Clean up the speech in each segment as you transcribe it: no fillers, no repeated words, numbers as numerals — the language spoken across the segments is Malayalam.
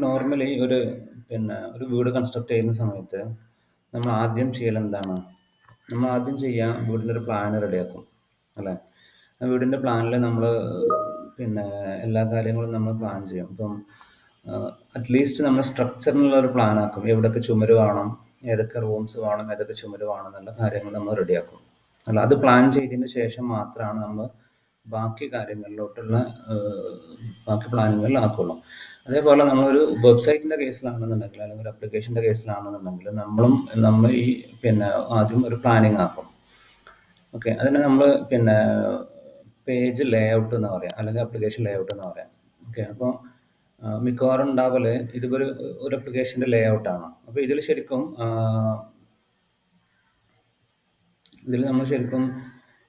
നോർമലി ഒരു വീട് കൺസ്ട്രക്ട് ചെയ്യുന്ന സമയത്ത് നമ്മൾ ആദ്യം ചെയ്യലെന്താണ്? നമ്മൾ ആദ്യം ചെയ്യാ വീടിൻ്റെ ഒരു പ്ലാൻ റെഡിയാക്കും. അല്ലേ? ആ വീടിൻ്റെ പ്ലാനിൽ നമ്മൾ പിന്നെ എല്ലാ കാര്യങ്ങളും നമ്മൾ പ്ലാൻ ചെയ്യും. ഇപ്പം അറ്റ്‌ലീസ്റ്റ് നമ്മൾ സ്ട്രക്ചറിനുള്ള ഒരു പ്ലാൻ ആക്കും. എവിടെയൊക്കെ ചുമര് വേണം, ഏതൊക്കെ റൂംസ് വേണം, ഏതൊക്കെ ചുമര് വേണം എന്നുള്ള കാര്യങ്ങൾ നമ്മൾ റെഡിയാക്കും. അല്ല, അത് പ്ലാൻ ചെയ്തതിന് ശേഷം മാത്രമാണ് നമ്മൾ ബാക്കി കാര്യങ്ങളിലോട്ടുള്ള ഏഹ്, ബാക്കി പ്ലാനുകളിലാക്കുള്ളൂ. അതേപോലെ നമ്മളൊരു വെബ്സൈറ്റിന്റെ കേസിലാണെന്നുണ്ടെങ്കിൽ, അല്ലെങ്കിൽ ഒരു അപ്ലിക്കേഷന്റെ കേസിലാണെന്നുണ്ടെങ്കിൽ, നമ്മൾ ഈ ആദ്യം ഒരു പ്ലാനിങ് ആക്കും. ഓക്കെ, അതിനെ നമ്മൾ പേജ് ലേഔട്ട് എന്ന് പറയാം, അല്ലെങ്കിൽ അപ്ലിക്കേഷൻ ലേഔട്ട് എന്ന് പറയാം. ഓക്കെ, അപ്പോൾ മിക്കവാറും ഉണ്ടാവല് ഒരു അപ്ലിക്കേഷന്റെ ലേഔട്ടാണ്. അപ്പോൾ നമ്മൾ ശരിക്കും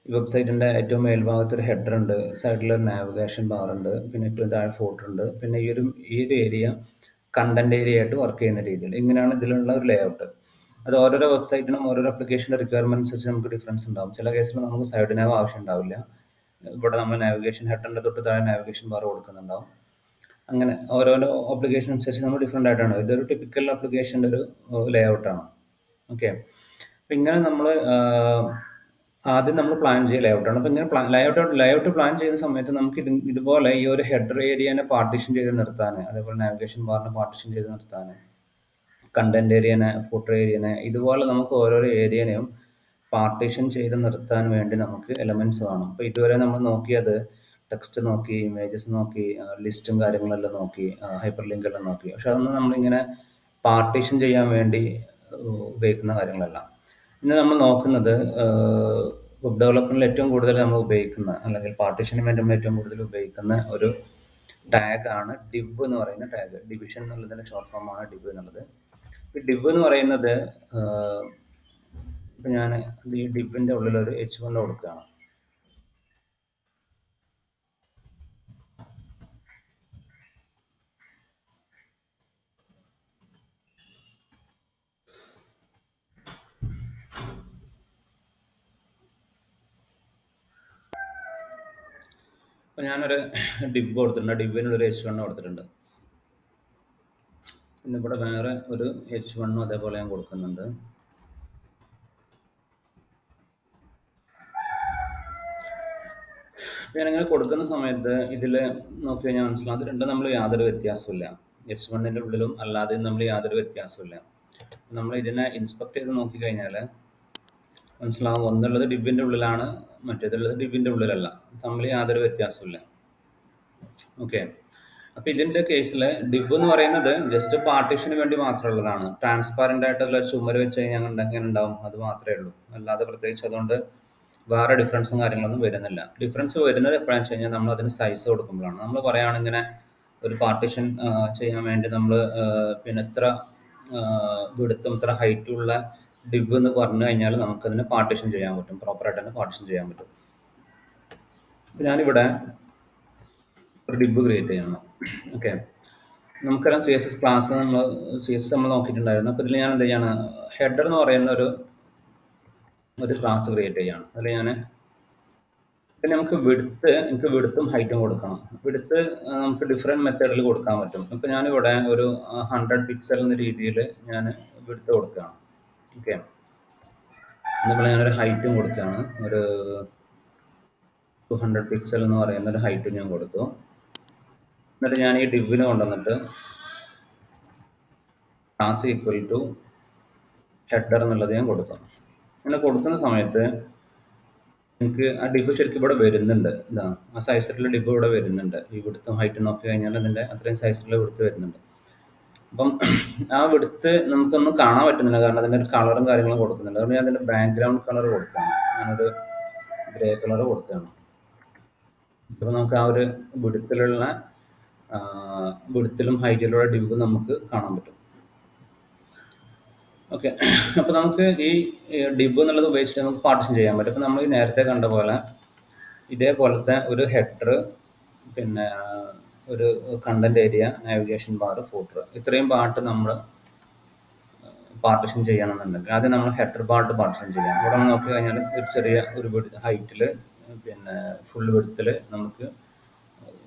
ഈ വെബ്സൈറ്റിന്റെ ഏറ്റവും മേൽഭാഗത്ത് ഒരു ഹെഡർ ഉണ്ട്, സൈഡിൽ ഒരു നാവിഗേഷൻ ബാർ ഉണ്ട്, പിന്നെ ഏറ്റവും താഴെ ഫോട്ടർ ഉണ്ട്, പിന്നെ ഈ ഒരു ഏരിയ കണ്ടന്റ് ഏരിയ ആയിട്ട് വർക്ക് ചെയ്യുന്ന രീതിയിൽ ഇങ്ങനെയാണ് ഇതിലുള്ള ഒരു ലേഔട്ട്. അത് ഓരോരോ വെബ്സൈറ്റിനും ഓരോരോ അപ്ലിക്കേഷന്റെ റിക്വയർമെന്റ് അനുസരിച്ച് നമുക്ക് ഡിഫറൻസ് ഉണ്ടാവും. ചില കേസിൽ നമുക്ക് സൈഡ് നാവ് ആവശ്യം ഉണ്ടാവില്ല. ഇവിടെ നമ്മൾ നാവിഗേഷൻ ഹെഡറിന്റെ തൊട്ട് താഴെ നാവിഗേഷൻ ബാർ കൊടുക്കുന്നുണ്ടാവും. അങ്ങനെ ഓരോരോ അപ്ലിക്കേഷൻ അനുസരിച്ച് നമ്മൾ ഡിഫറെൻ്റ് ആയിട്ടാണ്. ഇതൊരു ടിപ്പിക്കൽ അപ്ലിക്കേഷൻ്റെ ഒരു ലേഔട്ടാണ്. ഓക്കെ, അപ്പം ഇങ്ങനെ നമ്മൾ ആദ്യം നമ്മൾ പ്ലാൻ ചെയ്യുക ലേഔട്ടാണ്. അപ്പം ഇങ്ങനെ ലേഔട്ട് പ്ലാൻ ചെയ്യുന്ന സമയത്ത് നമുക്ക് ഇതുപോലെ ഈ ഒരു ഹെഡർ ഏരിയനെ പാർട്ടീഷൻ ചെയ്ത് നിർത്താൻ, അതേപോലെ നാവിഗേഷൻ ബാറിനെ പാർട്ടീഷൻ ചെയ്ത് നിർത്താൻ, കണ്ടന്റ് ഏരിയനെ, ഫൂട്ടർ ഏരിയനെ, ഇതുപോലെ നമുക്ക് ഓരോരോ ഏരിയനെയും പാർട്ടീഷൻ ചെയ്ത് നിർത്താൻ വേണ്ടി നമുക്ക് എലമെന്റ്സ് വേണം. അപ്പോൾ ഇതുവരെ നമ്മൾ നോക്കിയത് ടെക്സ്റ്റ് നോക്കി, ഇമേജസ് നോക്കി, ലിസ്റ്റും കാര്യങ്ങളെല്ലാം നോക്കി, ഹൈപ്പർ ലിങ്ക് എല്ലാം നോക്കി. പക്ഷെ അതൊന്നും നമ്മളിങ്ങനെ പാർട്ടീഷൻ ചെയ്യാൻ വേണ്ടി ഉപയോഗിക്കുന്ന കാര്യങ്ങളല്ല. ഇന്ന് നമ്മൾ നോക്കുന്നത് വെബ് ഡെവലപ്മെന്റിൽ ഏറ്റവും കൂടുതൽ നമ്മൾ ഉപയോഗിക്കുന്ന, അല്ലെങ്കിൽ പാർട്ടീഷന് വേണ്ടി നമ്മൾ ഏറ്റവും കൂടുതൽ ഉപയോഗിക്കുന്ന ഒരു ടാഗ് ആണ് div എന്ന് പറയുന്ന ടാഗ്. ഡിവിഷൻ എന്നുള്ളതിന്റെ ഷോർട്ട് ഫോം ആണ് div എന്നുള്ളത്. ഈ div എന്ന് പറയുന്നത് ഇപ്പൊ ഞാൻ ഈ ഡിവിന്റെ ഉള്ളിൽ ഒരു h1 കൊടുക്കുകയാണ്. അപ്പൊ ഞാനൊരു div കൊടുത്തിട്ടുണ്ട്. ഡിവിനുള്ളൊരു h1 കൊടുത്തിട്ടുണ്ട്. പിന്നെ ഇവിടെ വേറെ ഒരു h1 അതേപോലെ ഞാൻ കൊടുക്കുന്നുണ്ട്. ഞാനിങ്ങനെ കൊടുക്കുന്ന സമയത്ത് ഇതിൽ നോക്കി കഴിഞ്ഞാൽ മനസ്സിലാവും, അത് രണ്ടും നമ്മൾ യാതൊരു വ്യത്യാസമില്ല. h1ന്റെ ഉള്ളിലും അല്ലാതെയും നമ്മൾ യാതൊരു വ്യത്യാസമില്ല. നമ്മൾ ഇതിനെ ഇൻസ്പെക്ട് ചെയ്ത് നോക്കിക്കഴിഞ്ഞാൽ മനസ്സിലാവും, ഒന്നുള്ളത് ഡിവിന്റെ ഉള്ളിലാണ്, മറ്റേതുള്ളത് ഡിവിന്റെ ഉള്ളിലല്ല. തമ്മിൽ യാതൊരു വ്യത്യാസമില്ല. ഓക്കെ, അപ്പൊ ഇതിന്റെ കേസിൽ div എന്ന് പറയുന്നത് ജസ്റ്റ് പാർട്ടീഷന് വേണ്ടി മാത്രമുള്ളതാണ്. ട്രാൻസ്പാരന്റ് ആയിട്ടുള്ള ഒരു ചുമര് വെച്ച് കഴിഞ്ഞാൽ എങ്ങനെ ഉണ്ടാവും, അത് മാത്രമേ ഉള്ളൂ. അല്ലാതെ പ്രത്യേകിച്ച് അതുകൊണ്ട് വേറെ ഡിഫറൻസും കാര്യങ്ങളൊന്നും വരുന്നില്ല. ഡിഫറൻസ് വരുന്നത് എപ്പോഴാണെന്ന് വെച്ച് കഴിഞ്ഞാൽ നമ്മൾ അതിന് സൈസ് കൊടുക്കുമ്പോഴാണ്. നമ്മൾ പറയുകയാണ് ഇങ്ങനെ ഒരു പാർട്ടീഷൻ ചെയ്യാൻ വേണ്ടി നമ്മൾ ഇത്ര വിടുത്തും ഇത്ര ഹൈറ്റും ഉള്ള div എന്ന് പറഞ്ഞു കഴിഞ്ഞാൽ നമുക്കതിനെ പാർട്ടീഷൻ ചെയ്യാൻ പറ്റും, പ്രോപ്പറായിട്ട് തന്നെ പാർട്ടീഷൻ ചെയ്യാൻ പറ്റും. ഞാനിവിടെ ഒരു div ക്രിയേറ്റ് ചെയ്യണം. ഓക്കെ, നമുക്കെല്ലാം CSS ക്ലാസ് നമ്മൾ നോക്കിയിട്ടുണ്ടായിരുന്നു. അപ്പോൾ ഇതിൽ ഞാൻ എന്ത് ചെയ്യാണ്, ഹെഡർ എന്ന് പറയുന്ന ഒരു ക്ലാസ് ക്രിയേറ്റ് ചെയ്യാണ്. അതിൽ പിന്നെ എനിക്ക് വിടുത്തും ഹൈറ്റും കൊടുക്കണം. വിടുത്ത് നമുക്ക് ഡിഫറെൻറ്റ് മെത്തേഡിൽ കൊടുക്കാൻ പറ്റും. ഇപ്പം ഞാനിവിടെ ഒരു 100 പിക്സൽ എന്ന രീതിയിൽ ഞാൻ വിടുത്ത് കൊടുക്കുകയാണ്. ഓക്കെ, അതുപോലെ ഞാനൊരു ഹൈറ്റും കൊടുക്കുകയാണ്. ഒരു 200 പിക്സൽ എന്ന് പറയുന്ന ഒരു ഹൈറ്റും ഞാൻ കൊടുത്തു. എന്നിട്ട് ഞാൻ ഈ ഡിവിന് കൊണ്ടുവന്നിട്ട് ക്ലാസ് ഈക്വൽ ടു ഹെഡർ എന്നുള്ളത് ഞാൻ കൊടുത്തു. അങ്ങനെ കൊടുക്കുന്ന സമയത്ത് എനിക്ക് ആ div ശരിക്കും ഇവിടെ വരുന്നുണ്ട്. ഇതാ ആ സൈസിലുള്ള div ഇവിടെ വരുന്നുണ്ട്. ഈ വിടുത്തും ഹൈറ്റും നോക്കി കഴിഞ്ഞാൽ അതിൻ്റെ അത്രയും സൈസിലുള്ള വിടുത്ത് വരുന്നുണ്ട്. അപ്പം ആ വിടുത്ത് നമുക്കൊന്നും കാണാൻ പറ്റുന്നില്ല, കാരണം അതിൻ്റെ ഒരു കളറും കാര്യങ്ങളും കൊടുക്കുന്നുണ്ട്. അതുകൊണ്ട് ഞാൻ അതിൻ്റെ ബാക്ക്ഗ്രൗണ്ട് കളർ കൊടുക്കുകയാണ്. ഞാനൊരു ഗ്രേ കളർ കൊടുക്കുകയാണ്. അപ്പോൾ നമുക്ക് ആ ഒരു വിടുത്തിലും ഹൈറ്റിലുള്ള div നമുക്ക് കാണാൻ പറ്റും. ഓക്കെ, അപ്പോൾ നമുക്ക് ഈ div എന്നുള്ളത് ഉപയോഗിച്ചിട്ട് നമുക്ക് പാർട്ടീഷൻ ചെയ്യാൻ പറ്റും. അപ്പോൾ നമ്മൾ ഈ നേരത്തെ കണ്ട പോലെ ഇതേപോലത്തെ ഒരു ഹെഡർ, പിന്നെ ഒരു content area, navigation bar, footer, ഇത്രയും പാർട്ട് നമ്മൾ പാർട്ടീഷൻ ചെയ്യണമെന്നുണ്ടെങ്കിൽ ആദ്യം നമ്മൾ ഹെഡർ പാർട്ട് പാർട്ടീഷൻ ചെയ്യാം. ഇവിടെ നോക്കി കഴിഞ്ഞാൽ ഒരു ചെറിയ ഒരു ഹൈറ്റിൽ, പിന്നെ ഫുൾ വിഡ്ത്തിൽ നമുക്ക്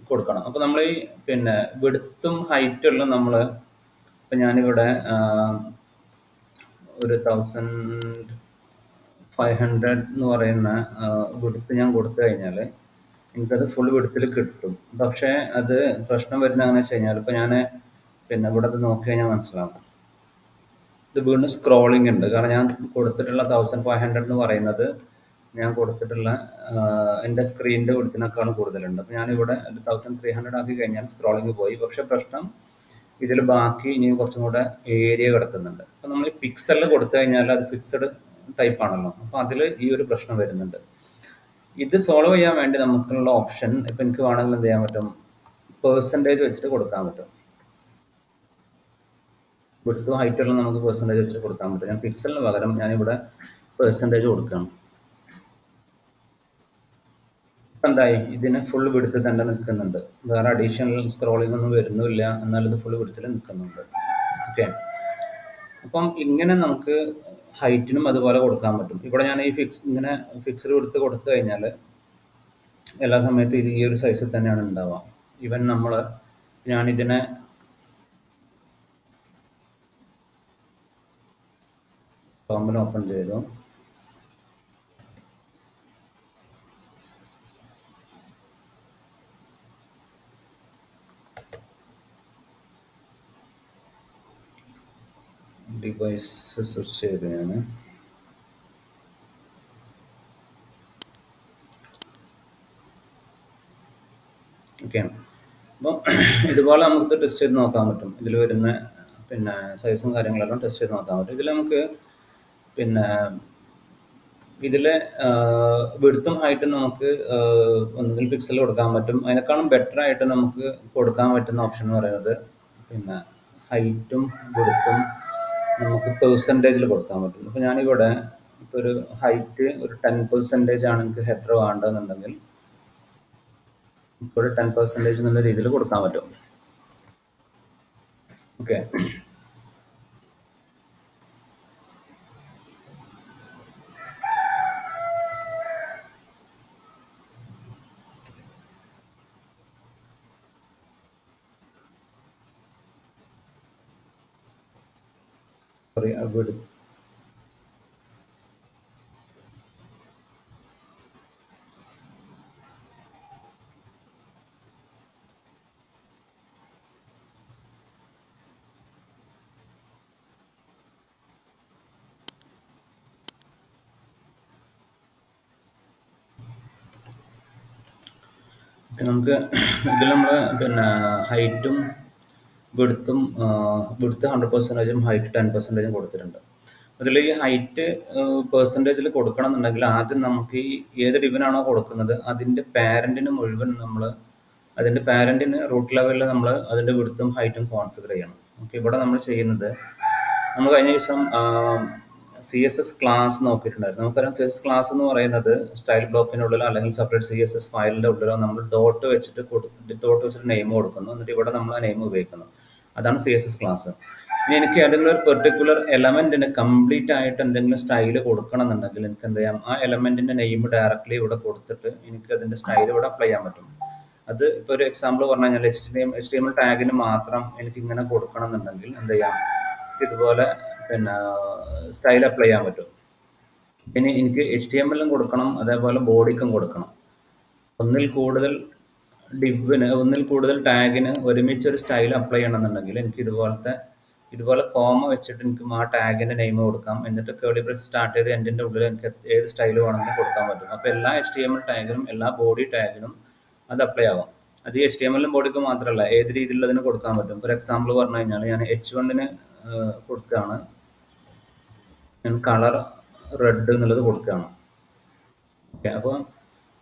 കൊടുക്കണം. അപ്പോൾ നമ്മൾ ഈ പിന്നെ വിഡ്ത്തും ഹൈറ്റും നമ്മൾ ഇപ്പം ഞാനിവിടെ ഒരു 1500 എന്ന് പറയുന്ന വിഡ്ത്ത് ഞാൻ കൊടുത്തു കഴിഞ്ഞാൽ എനിക്കത് ഫുൾ വിഡ്ത്തിൽ കിട്ടും. പക്ഷേ അത് പ്രശ്നം വരുന്നത് എങ്ങനെയാണെന്ന് വെച്ച് കഴിഞ്ഞാൽ ഇപ്പോൾ ഞാൻ പിന്നെ ഇവിടെ അത് നോക്കി കഴിഞ്ഞാൽ മനസ്സിലാവും. ഇത് വീണ്ടും സ്ക്രോളിംഗ് ഉണ്ട്. കാരണം ഞാൻ കൊടുത്തിട്ടുള്ള 1500 എന്ന് പറയുന്നത് ഞാൻ കൊടുത്തിട്ടുള്ള എൻ്റെ സ്ക്രീനിൻ്റെ വിഡ്ത്തിനേക്കാളും കൂടുതലുണ്ട്. അപ്പോൾ ഞാനിവിടെ 1300 ആക്കി കഴിഞ്ഞാൽ സ്ക്രോളിംഗ് പോയി. പക്ഷേ പ്രശ്നം ഇതിൽ ബാക്കി ഇനി കുറച്ചും കൂടെ ഏരിയ കിടക്കുന്നുണ്ട്. അപ്പോൾ നമ്മൾ ഈ പിക്സലിൽ കൊടുത്തു കഴിഞ്ഞാൽ അത് ഫിക്സഡ് ടൈപ്പ് ആണല്ലോ. അപ്പോൾ അതിൽ ഈ ഒരു പ്രശ്നം വരുന്നുണ്ട്. ഇത് സോൾവ് ചെയ്യാൻ വേണ്ടി നമുക്കുള്ള ഓപ്ഷൻ ഇപ്പം എനിക്ക് വേണമെങ്കിൽ എന്ത് ചെയ്യാൻ പറ്റും, പെർസെൻറ്റേജ് വെച്ചിട്ട് കൊടുക്കാൻ പറ്റും. വിഡ്ത്തും ഹൈറ്റുള്ള നമുക്ക് പെർസെൻറ്റേജ് വെച്ചിട്ട് കൊടുക്കാൻ പറ്റും. ഞാൻ പിക്സലിന് പകരം ഞാനിവിടെ പെർസെൻറ്റേജ് കൊടുക്കണം. ഇപ്പം എന്തായി, ഇതിന് ഫുൾ വിഡ്ത്തിൽ തന്നെ നിൽക്കുന്നുണ്ട്. വേറെ അഡീഷണൽ സ്ക്രോളിംഗ് ഒന്നും വരുന്നില്ല. എന്നാലും ഇത് ഫുൾ വിഡ്ത്തിൽ നിൽക്കുന്നുണ്ട്. ഓക്കെ. അപ്പം ഇങ്ങനെ നമുക്ക് ഹൈറ്റിനും അതുപോലെ കൊടുക്കാൻ പറ്റും. ഇവിടെ ഞാൻ ഈ ഇങ്ങനെ ഫിക്സ്ഡ് വിഡ്ത്ത് കൊടുത്തു കഴിഞ്ഞാൽ എല്ലാ സമയത്തും ഇത് ഈ ഒരു സൈസിൽ തന്നെയാണ് ഉണ്ടാവുക. ഈവൻ ഞാനിതിനെ ടോമിൽ ഓപ്പൺ ചെയ്തു. ഡിവൈസ് സ്വിച്ച് ചെയ്ത് ഞാൻ ഓക്കെ. അപ്പോൾ ഇതുപോലെ നമുക്ക് ടെസ്റ്റ് ചെയ്ത് നോക്കാൻ പറ്റും. ഇതിൽ വരുന്ന പിന്നെ സൈസും കാര്യങ്ങളെല്ലാം ടെസ്റ്റ് ചെയ്ത് നോക്കാൻ പറ്റും. ഇതിൽ നമുക്ക് പിന്നെ ഇതിലെ വിഡ്ത്തും ഹൈറ്റും നമുക്ക് ഒന്നുകിൽ പിക്സൽ കൊടുക്കാൻ പറ്റും. അതിനേക്കാളും ബെറ്റർ ആയിട്ട് നമുക്ക് കൊടുക്കാൻ പറ്റുന്ന ഓപ്ഷൻ എന്ന് പറയുന്നത് പിന്നെ ഹൈറ്റും വിഡ്ത്തും നമുക്ക് പെർസെൻറ്റേജിൽ കൊടുക്കാൻ പറ്റും. അപ്പോൾ ഞാനിവിടെ ഇപ്പോൾ ഒരു ഹൈറ്റ് ഒരു 10% ആണ് എനിക്ക് ഹെഡർ വേണ്ടതെന്നുണ്ടെങ്കിൽ ഇപ്പോൾ ഒരു 10% എന്നുള്ള രീതിയിൽ കൊടുക്കാൻ പറ്റും. ഓക്കെ. വിഡ് നമുക്ക് ഇതിൽ നമ്മൾ പിന്നെ ഹൈറ്റും വിഡ്ത്തും 100%, ഹൈറ്റ് 10% കൊടുത്തിട്ടുണ്ട്. അതിൽ ഈ ഹൈറ്റ് പെർസെൻറ്റേജിൽ കൊടുക്കണം എന്നുണ്ടെങ്കിൽ ആദ്യം നമുക്ക് ഈ ഏത് ഡിവിനാണോ കൊടുക്കുന്നത് അതിൻ്റെ പാരൻറ്റിന് മുഴുവൻ അതിൻ്റെ പാരൻറ്റിന് റൂട്ട് ലെവലിൽ നമ്മൾ അതിൻ്റെ വിഡ്ത്തും ഹൈറ്റും കോൺഫിഗർ ചെയ്യണം. ഓക്കെ. ഇവിടെ നമ്മൾ ചെയ്യുന്നത്, നമ്മൾ കഴിഞ്ഞ ദിവസം CSS ക്ലാസ് നോക്കിയിട്ടുണ്ടായിരുന്നു. നമുക്കറിയാം CSS ക്ലാസ് എന്ന് പറയുന്നത് സ്റ്റൈൽ ബ്ലോക്കിനുള്ളിലോ അല്ലെങ്കിൽ സെപ്പറേറ്റ് CSS ഫയലിൻ്റെ ഉള്ളിലോ നമ്മൾ ഡോട്ട് വെച്ചിട്ട് നെയിം കൊടുക്കുന്നു. എന്നിട്ട് ഇവിടെ നമ്മൾ ആ നെയിം ഉപയോഗിക്കുന്നു. അതാണ് CSS ക്ലാസ്. ഇനി എനിക്ക് ഏതെങ്കിലും ഒരു പെർട്ടിക്കുലർ എലമെന്റിന് കംപ്ലീറ്റ് ആയിട്ട് എന്തെങ്കിലും സ്റ്റൈല് കൊടുക്കണം എന്നുണ്ടെങ്കിൽ എനിക്ക് എന്ത് ചെയ്യാം, ആ എലമെന്റിന്റെ നെയിം ഡയറക്റ്റ്ലി ഇവിടെ കൊടുത്തിട്ട് എനിക്ക് അതിന്റെ സ്റ്റൈൽ ഇവിടെ അപ്ലൈ ചെയ്യാൻ പറ്റും. അത് ഇപ്പോൾ ഒരു എക്സാമ്പിൾ പറഞ്ഞു കഴിഞ്ഞാൽ HTML ടാഗിന് മാത്രം എനിക്ക് ഇങ്ങനെ കൊടുക്കണം എന്നുണ്ടെങ്കിൽ എന്ത് ചെയ്യാം, ഇതുപോലെ പിന്നെ സ്റ്റൈൽ അപ്ലൈ ചെയ്യാൻ പറ്റും. ഇനി എനിക്ക് HTML-ലും കൊടുക്കണം, അതേപോലെ ബോഡിക്കും കൊടുക്കണം. ഒന്നിൽ കൂടുതൽ ടാഗിന് ഒരുമിച്ച് ഒരു സ്റ്റൈൽ അപ്ലൈ ചെയ്യണമെന്നുണ്ടെങ്കിൽ എനിക്ക് ഇതുപോലെ കോമ വെച്ചിട്ട് എനിക്ക് ആ ടാഗിന്റെ നെയിം കൊടുക്കാം. എന്നിട്ട് കേർലി ബ്രേസ് സ്റ്റാർട്ട് ചെയ്ത് എൻഡിന്റെ ഉള്ളിൽ എനിക്ക് ഏത് സ്റ്റൈൽ വേണമെങ്കിലും കൊടുക്കാൻ പറ്റും. അപ്പോൾ എല്ലാ HTML ടാഗിനും എല്ലാ ബോഡി ടാഗിനും അത് അപ്ലൈ ആവാം. അത് ഈ HTML-ലും ബോഡിക്കും മാത്രമല്ല, ഏത് രീതിയിൽ അതിന് കൊടുക്കാൻ പറ്റും. ഫോർ എക്സാമ്പിൾ പറഞ്ഞു കഴിഞ്ഞാൽ ഞാൻ H1-ന് കൊടുക്കുകയാണ്, ഞാൻ കളർ റെഡ് എന്നുള്ളത് കൊടുക്കുകയാണ്. ഓക്കെ. അപ്പോൾ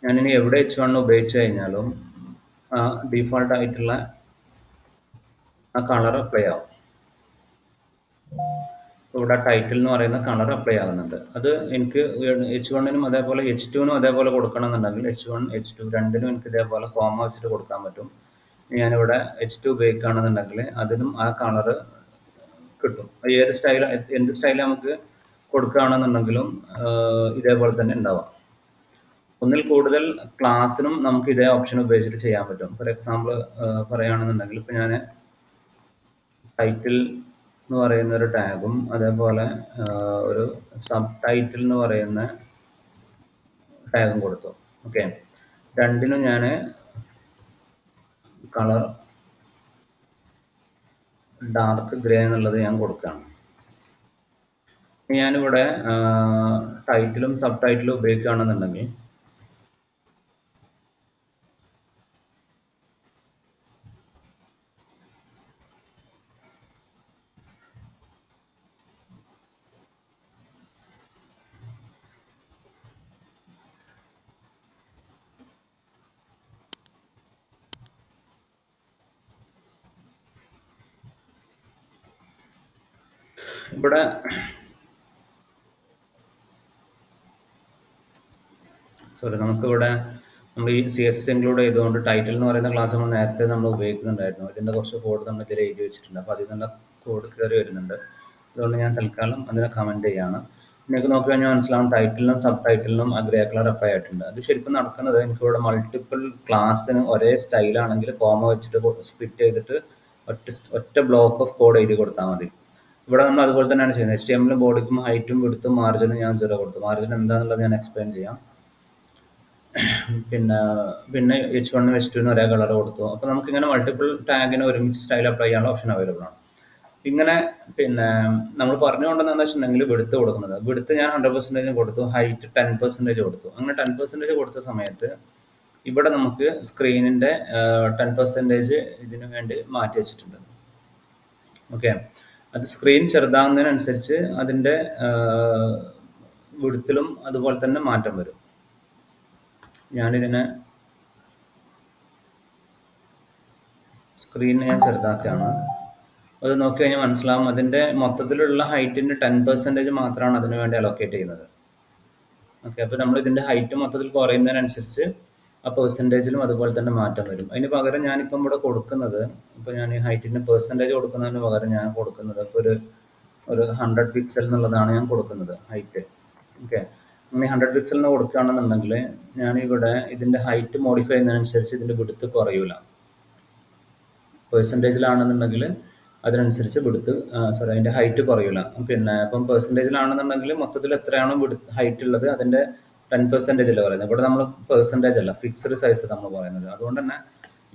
ഞാനിനി എവിടെ H1 ഉപയോഗിച്ച് കഴിഞ്ഞാലും ഡീഫോൾട്ട് ആയിട്ടുള്ള ആ കളർ അപ്ലൈ ആവും. ഇവിടെ ടൈറ്റിൽ എന്ന് പറയുന്ന കളർ അപ്ലൈ ആകുന്നുണ്ട്. അത് എനിക്ക് H1-നും അതേപോലെ H2-നും അതേപോലെ കൊടുക്കണം എന്നുണ്ടെങ്കിൽ H1 H2 രണ്ടിനും എനിക്ക് ഇതേപോലെ കോമ വെച്ചിട്ട് കൊടുക്കാൻ പറ്റും. ഞാനിവിടെ H2 ഉപയോഗിക്കുകയാണെന്നുണ്ടെങ്കിൽ അതിനും ആ കളർ കിട്ടും. എന്ത് സ്റ്റൈൽ നമുക്ക് കൊടുക്കുകയാണെന്നുണ്ടെങ്കിലും ഇതേപോലെ തന്നെ ഉണ്ടാവാം. ഒന്നിൽ കൂടുതൽ ക്ലാസ്സിനും നമുക്ക് ഇതേ ഓപ്ഷൻ ഉപയോഗിച്ചിട്ട് ചെയ്യാൻ പറ്റും. ഫോർ എക്സാമ്പിൾ പറയുകയാണെന്നുണ്ടെങ്കിൽ ഇപ്പോൾ ഞാൻ ടൈറ്റിൽ എന്ന് പറയുന്ന ഒരു ടാഗും അതേപോലെ ഒരു സബ് ടൈറ്റിൽ എന്ന് പറയുന്ന ടാഗും കൊടുത്തു. ഓക്കെ, രണ്ടിനും ഞാൻ കളർ ഡാർക്ക് ഗ്രേ എന്നുള്ളത് ഞാൻ കൊടുക്കുകയാണ്. ഞാനിവിടെ ടൈറ്റിലും സബ് ടൈറ്റിലും ഉപയോഗിക്കുകയാണെന്നുണ്ടെങ്കിൽ ഇവിടെ നമുക്കിവിടെ നമ്മൾ ഈ CSS ഇൻക്ലൂഡ് ചെയ്തുകൊണ്ട് ടൈറ്റിൽ എന്ന് പറയുന്ന ക്ലാസ് നമ്മൾ നേരത്തെ നമ്മൾ ഉപയോഗിക്കുന്നുണ്ടായിരുന്നു. ഇതിൻ്റെ കുറച്ച് കോഡ് നമ്മൾ ഇതിൽ എഴുതി വെച്ചിട്ടുണ്ട്. അപ്പോൾ അതിൽ നിന്നുള്ള കോഡ് കയറി വരുന്നുണ്ട്. അതുകൊണ്ട് ഞാൻ തൽക്കാലം അതിനെ കമൻറ്റ് ചെയ്യാണ്. നിങ്ങൾക്ക് നോക്കി കഴിഞ്ഞാൽ മനസ്സിലാവും ടൈറ്റിലിനും സബ് ടൈറ്റിലിനും ആ ഗ്രേ കളർ അപ്ലൈ ആയിട്ടുണ്ട്. അത് ശരിക്കും നടക്കുന്നത് എനിക്കിവിടെ മൾട്ടിപ്പിൾ ക്ലാസ്സിന് ഒരേ സ്റ്റൈലാണെങ്കിൽ കോമ വെച്ചിട്ട് സ്പ്ലിറ്റ് ചെയ്തിട്ട് ഒറ്റ ബ്ലോക്ക് ഓഫ് കോഡ് എഴുതി കൊടുത്താൽ മതി. ഇവിടെ നമ്മൾ അതുപോലെ തന്നെയാണ് ചെയ്യുന്നത്. HTML ബോഡിക്കും ഹൈറ്റും വിടുത്തും മാർജിനും ഞാൻ 0 കൊടുത്തു. മാർജിൻ എന്താണെന്നുള്ളത് ഞാൻ എക്സ്പ്ലെയിൻ ചെയ്യാം. പിന്നെ H1 H2 ഒരേ കളർ കൊടുത്തു. അപ്പോൾ നമുക്കിങ്ങനെ മൾട്ടിപ്പിൾ ടാഗിന് ഒരുമിച്ച് സ്റ്റൈൽ അപ്ലൈ ചെയ്യാനുള്ള ഓപ്ഷൻ അവൈലബിൾ ആണ്. ഇങ്ങനെ നമ്മൾ പറഞ്ഞുകൊണ്ടെന്ന് വെച്ചിട്ടുണ്ടെങ്കിൽ വിടുത്ത് കൊടുക്കുന്നത്, വിടുത്ത് ഞാൻ 100% കൊടുത്തു, ഹൈറ്റ് 10% കൊടുത്തു. അങ്ങനെ 10% കൊടുത്ത സമയത്ത് ഇവിടെ നമുക്ക് സ്ക്രീനിൻ്റെ 10% ഇതിനു വേണ്ടി മാറ്റി വെച്ചിട്ടുണ്ട്. ഓക്കെ, അത് സ്ക്രീൻ ചെറുതാകുന്നതിനനുസരിച്ച് അതിൻ്റെ വിടുത്തിലും അതുപോലെ തന്നെ മാറ്റം വരും. ഞാനിതിനെ സ്ക്രീൻ ഞാൻ ചെറുതാക്കുകയാണ്. അത് നോക്കി കഴിഞ്ഞാൽ മനസ്സിലാവും അതിൻ്റെ മൊത്തത്തിലുള്ള ഹൈറ്റിൻ്റെ 10% മാത്രമാണ് അതിനു വേണ്ടി അലോക്കേറ്റ് ചെയ്യുന്നത്. ഓക്കെ, അപ്പോൾ നമ്മൾ ഇതിൻ്റെ ഹൈറ്റ് മൊത്തത്തിൽ കുറയുന്നതിനനുസരിച്ച് ആ പെർസെൻറ്റേജിലും അതുപോലെ തന്നെ മാറ്റം വരും. അതിന് പകരം ഞാനിപ്പം ഇവിടെ കൊടുക്കുന്നത്, ഇപ്പോൾ ഞാൻ ഈ ഹൈറ്റിൻ്റെ പെർസെൻറ്റേജ് കൊടുക്കുന്നതിന് പകരം ഞാൻ കൊടുക്കുന്നത് ഇപ്പോൾ ഒരു 100 പിക്സൽ എന്നുള്ളതാണ് ഞാൻ കൊടുക്കുന്നത് ഹൈറ്റ്. ഓക്കെ, നമ്മൾ 100 പിക്സൽ എന്ന് കൊടുക്കുകയാണെന്നുണ്ടെങ്കിൽ ഞാനിവിടെ ഇതിൻ്റെ ഹൈറ്റ് മോഡിഫൈ ചെയ്യുന്നതിനനുസരിച്ച് ഇതിൻ്റെ വിടുത്ത് കുറയൂല. പെർസെൻറ്റേജിലാണെന്നുണ്ടെങ്കിൽ അതിനനുസരിച്ച് വിടുത്ത് അതിൻ്റെ ഹൈറ്റ് കുറയില്ല. ഇപ്പം പെർസെൻറ്റേജിലാണെന്നുണ്ടെങ്കിൽ മൊത്തത്തിൽ എത്രയാണോ ഹൈറ്റ് ഉള്ളത് അതിൻ്റെ 10% അല്ല പറയുന്നത്. ഇവിടെ നമ്മൾ പെർസെൻറ്റേജ് അല്ല, ഫിക്സ്ഡ് സൈസ് നമ്മൾ പറയുന്നത്. അതുകൊണ്ട് തന്നെ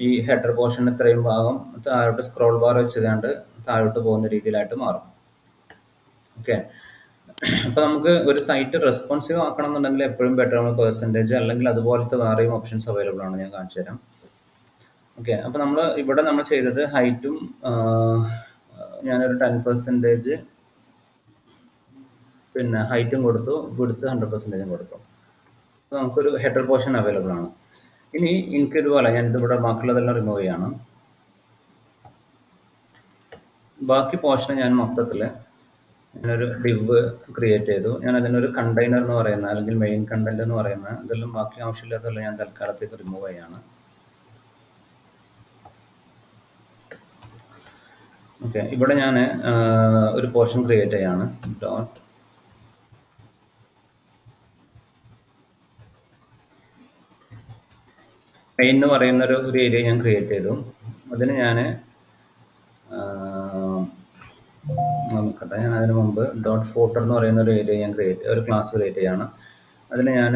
ഈ ഹെഡർ പോർഷൻ ഇത്രയും ഭാഗം താഴോട്ട് സ്ക്രോൾ ബാർ വെച്ചുകൊണ്ട് താഴോട്ട് പോകുന്ന രീതിയിലായിട്ട് മാറും. ഓക്കെ, അപ്പോൾ നമുക്ക് ഒരു സൈറ്റ് റെസ്പോൺസീവ് ആക്കണം എന്നുണ്ടെങ്കിൽ എപ്പോഴും ബെറ്റർ നമ്മൾ പെർസെൻറ്റേജ് അല്ലെങ്കിൽ അതുപോലത്തെ വേറെയും ഓപ്ഷൻസ് അവൈലബിൾ ആണ്, ഞാൻ കാണിച്ചു തരാം. ഓക്കെ, അപ്പോൾ ഇവിടെ നമ്മൾ ചെയ്തത് ഹൈറ്റും ഞാനൊരു 10% ഹൈറ്റും കൊടുത്തു, വിടുത്ത് 100% കൊടുത്തു. അപ്പോൾ നമുക്കൊരു ഹെഡർ പോർഷൻ അവൈലബിൾ ആണ്. ഇനി എനിക്കിതുപോലെ ഞാനിതിവിടെ ബാക്കിയുള്ളതെല്ലാം റിമൂവ് ചെയ്യാണ്. ബാക്കി പോർഷൻ ഞാൻ മൊത്തത്തിൽ ഞാനൊരു ഡിവ് ക്രിയേറ്റ് ചെയ്തു. ഞാൻ അതിനൊരു കണ്ടെയ്നർ എന്ന് പറയുന്ന അല്ലെങ്കിൽ മെയിൻ കണ്ടന്റ് എന്ന് പറയുന്ന ഇതെല്ലാം ബാക്കി ആവശ്യമില്ലാത്തതെല്ലാം ഞാൻ തൽക്കാലത്തേക്ക് റിമൂവ് ചെയ്യാണ്. ഓക്കെ, ഇവിടെ ഞാൻ ഒരു പോർഷൻ ക്രിയേറ്റ് ചെയ്യാണ്. ഡോട്ട് മെയിൻ എന്ന് പറയുന്ന ഒരു ഏരിയ ഞാൻ ക്രിയേറ്റ് ചെയ്തു. അതിന് ഞാൻ നോക്കട്ടെ, ഞാൻ അതിന് മുമ്പ് ഡോട്ട് ഫോട്ടർ എന്ന് പറയുന്ന ഒരു ഏരിയ ഞാൻ ഒരു ക്ലാസ് ക്രിയേറ്റ് ചെയ്യാണ്. അതിന് ഞാൻ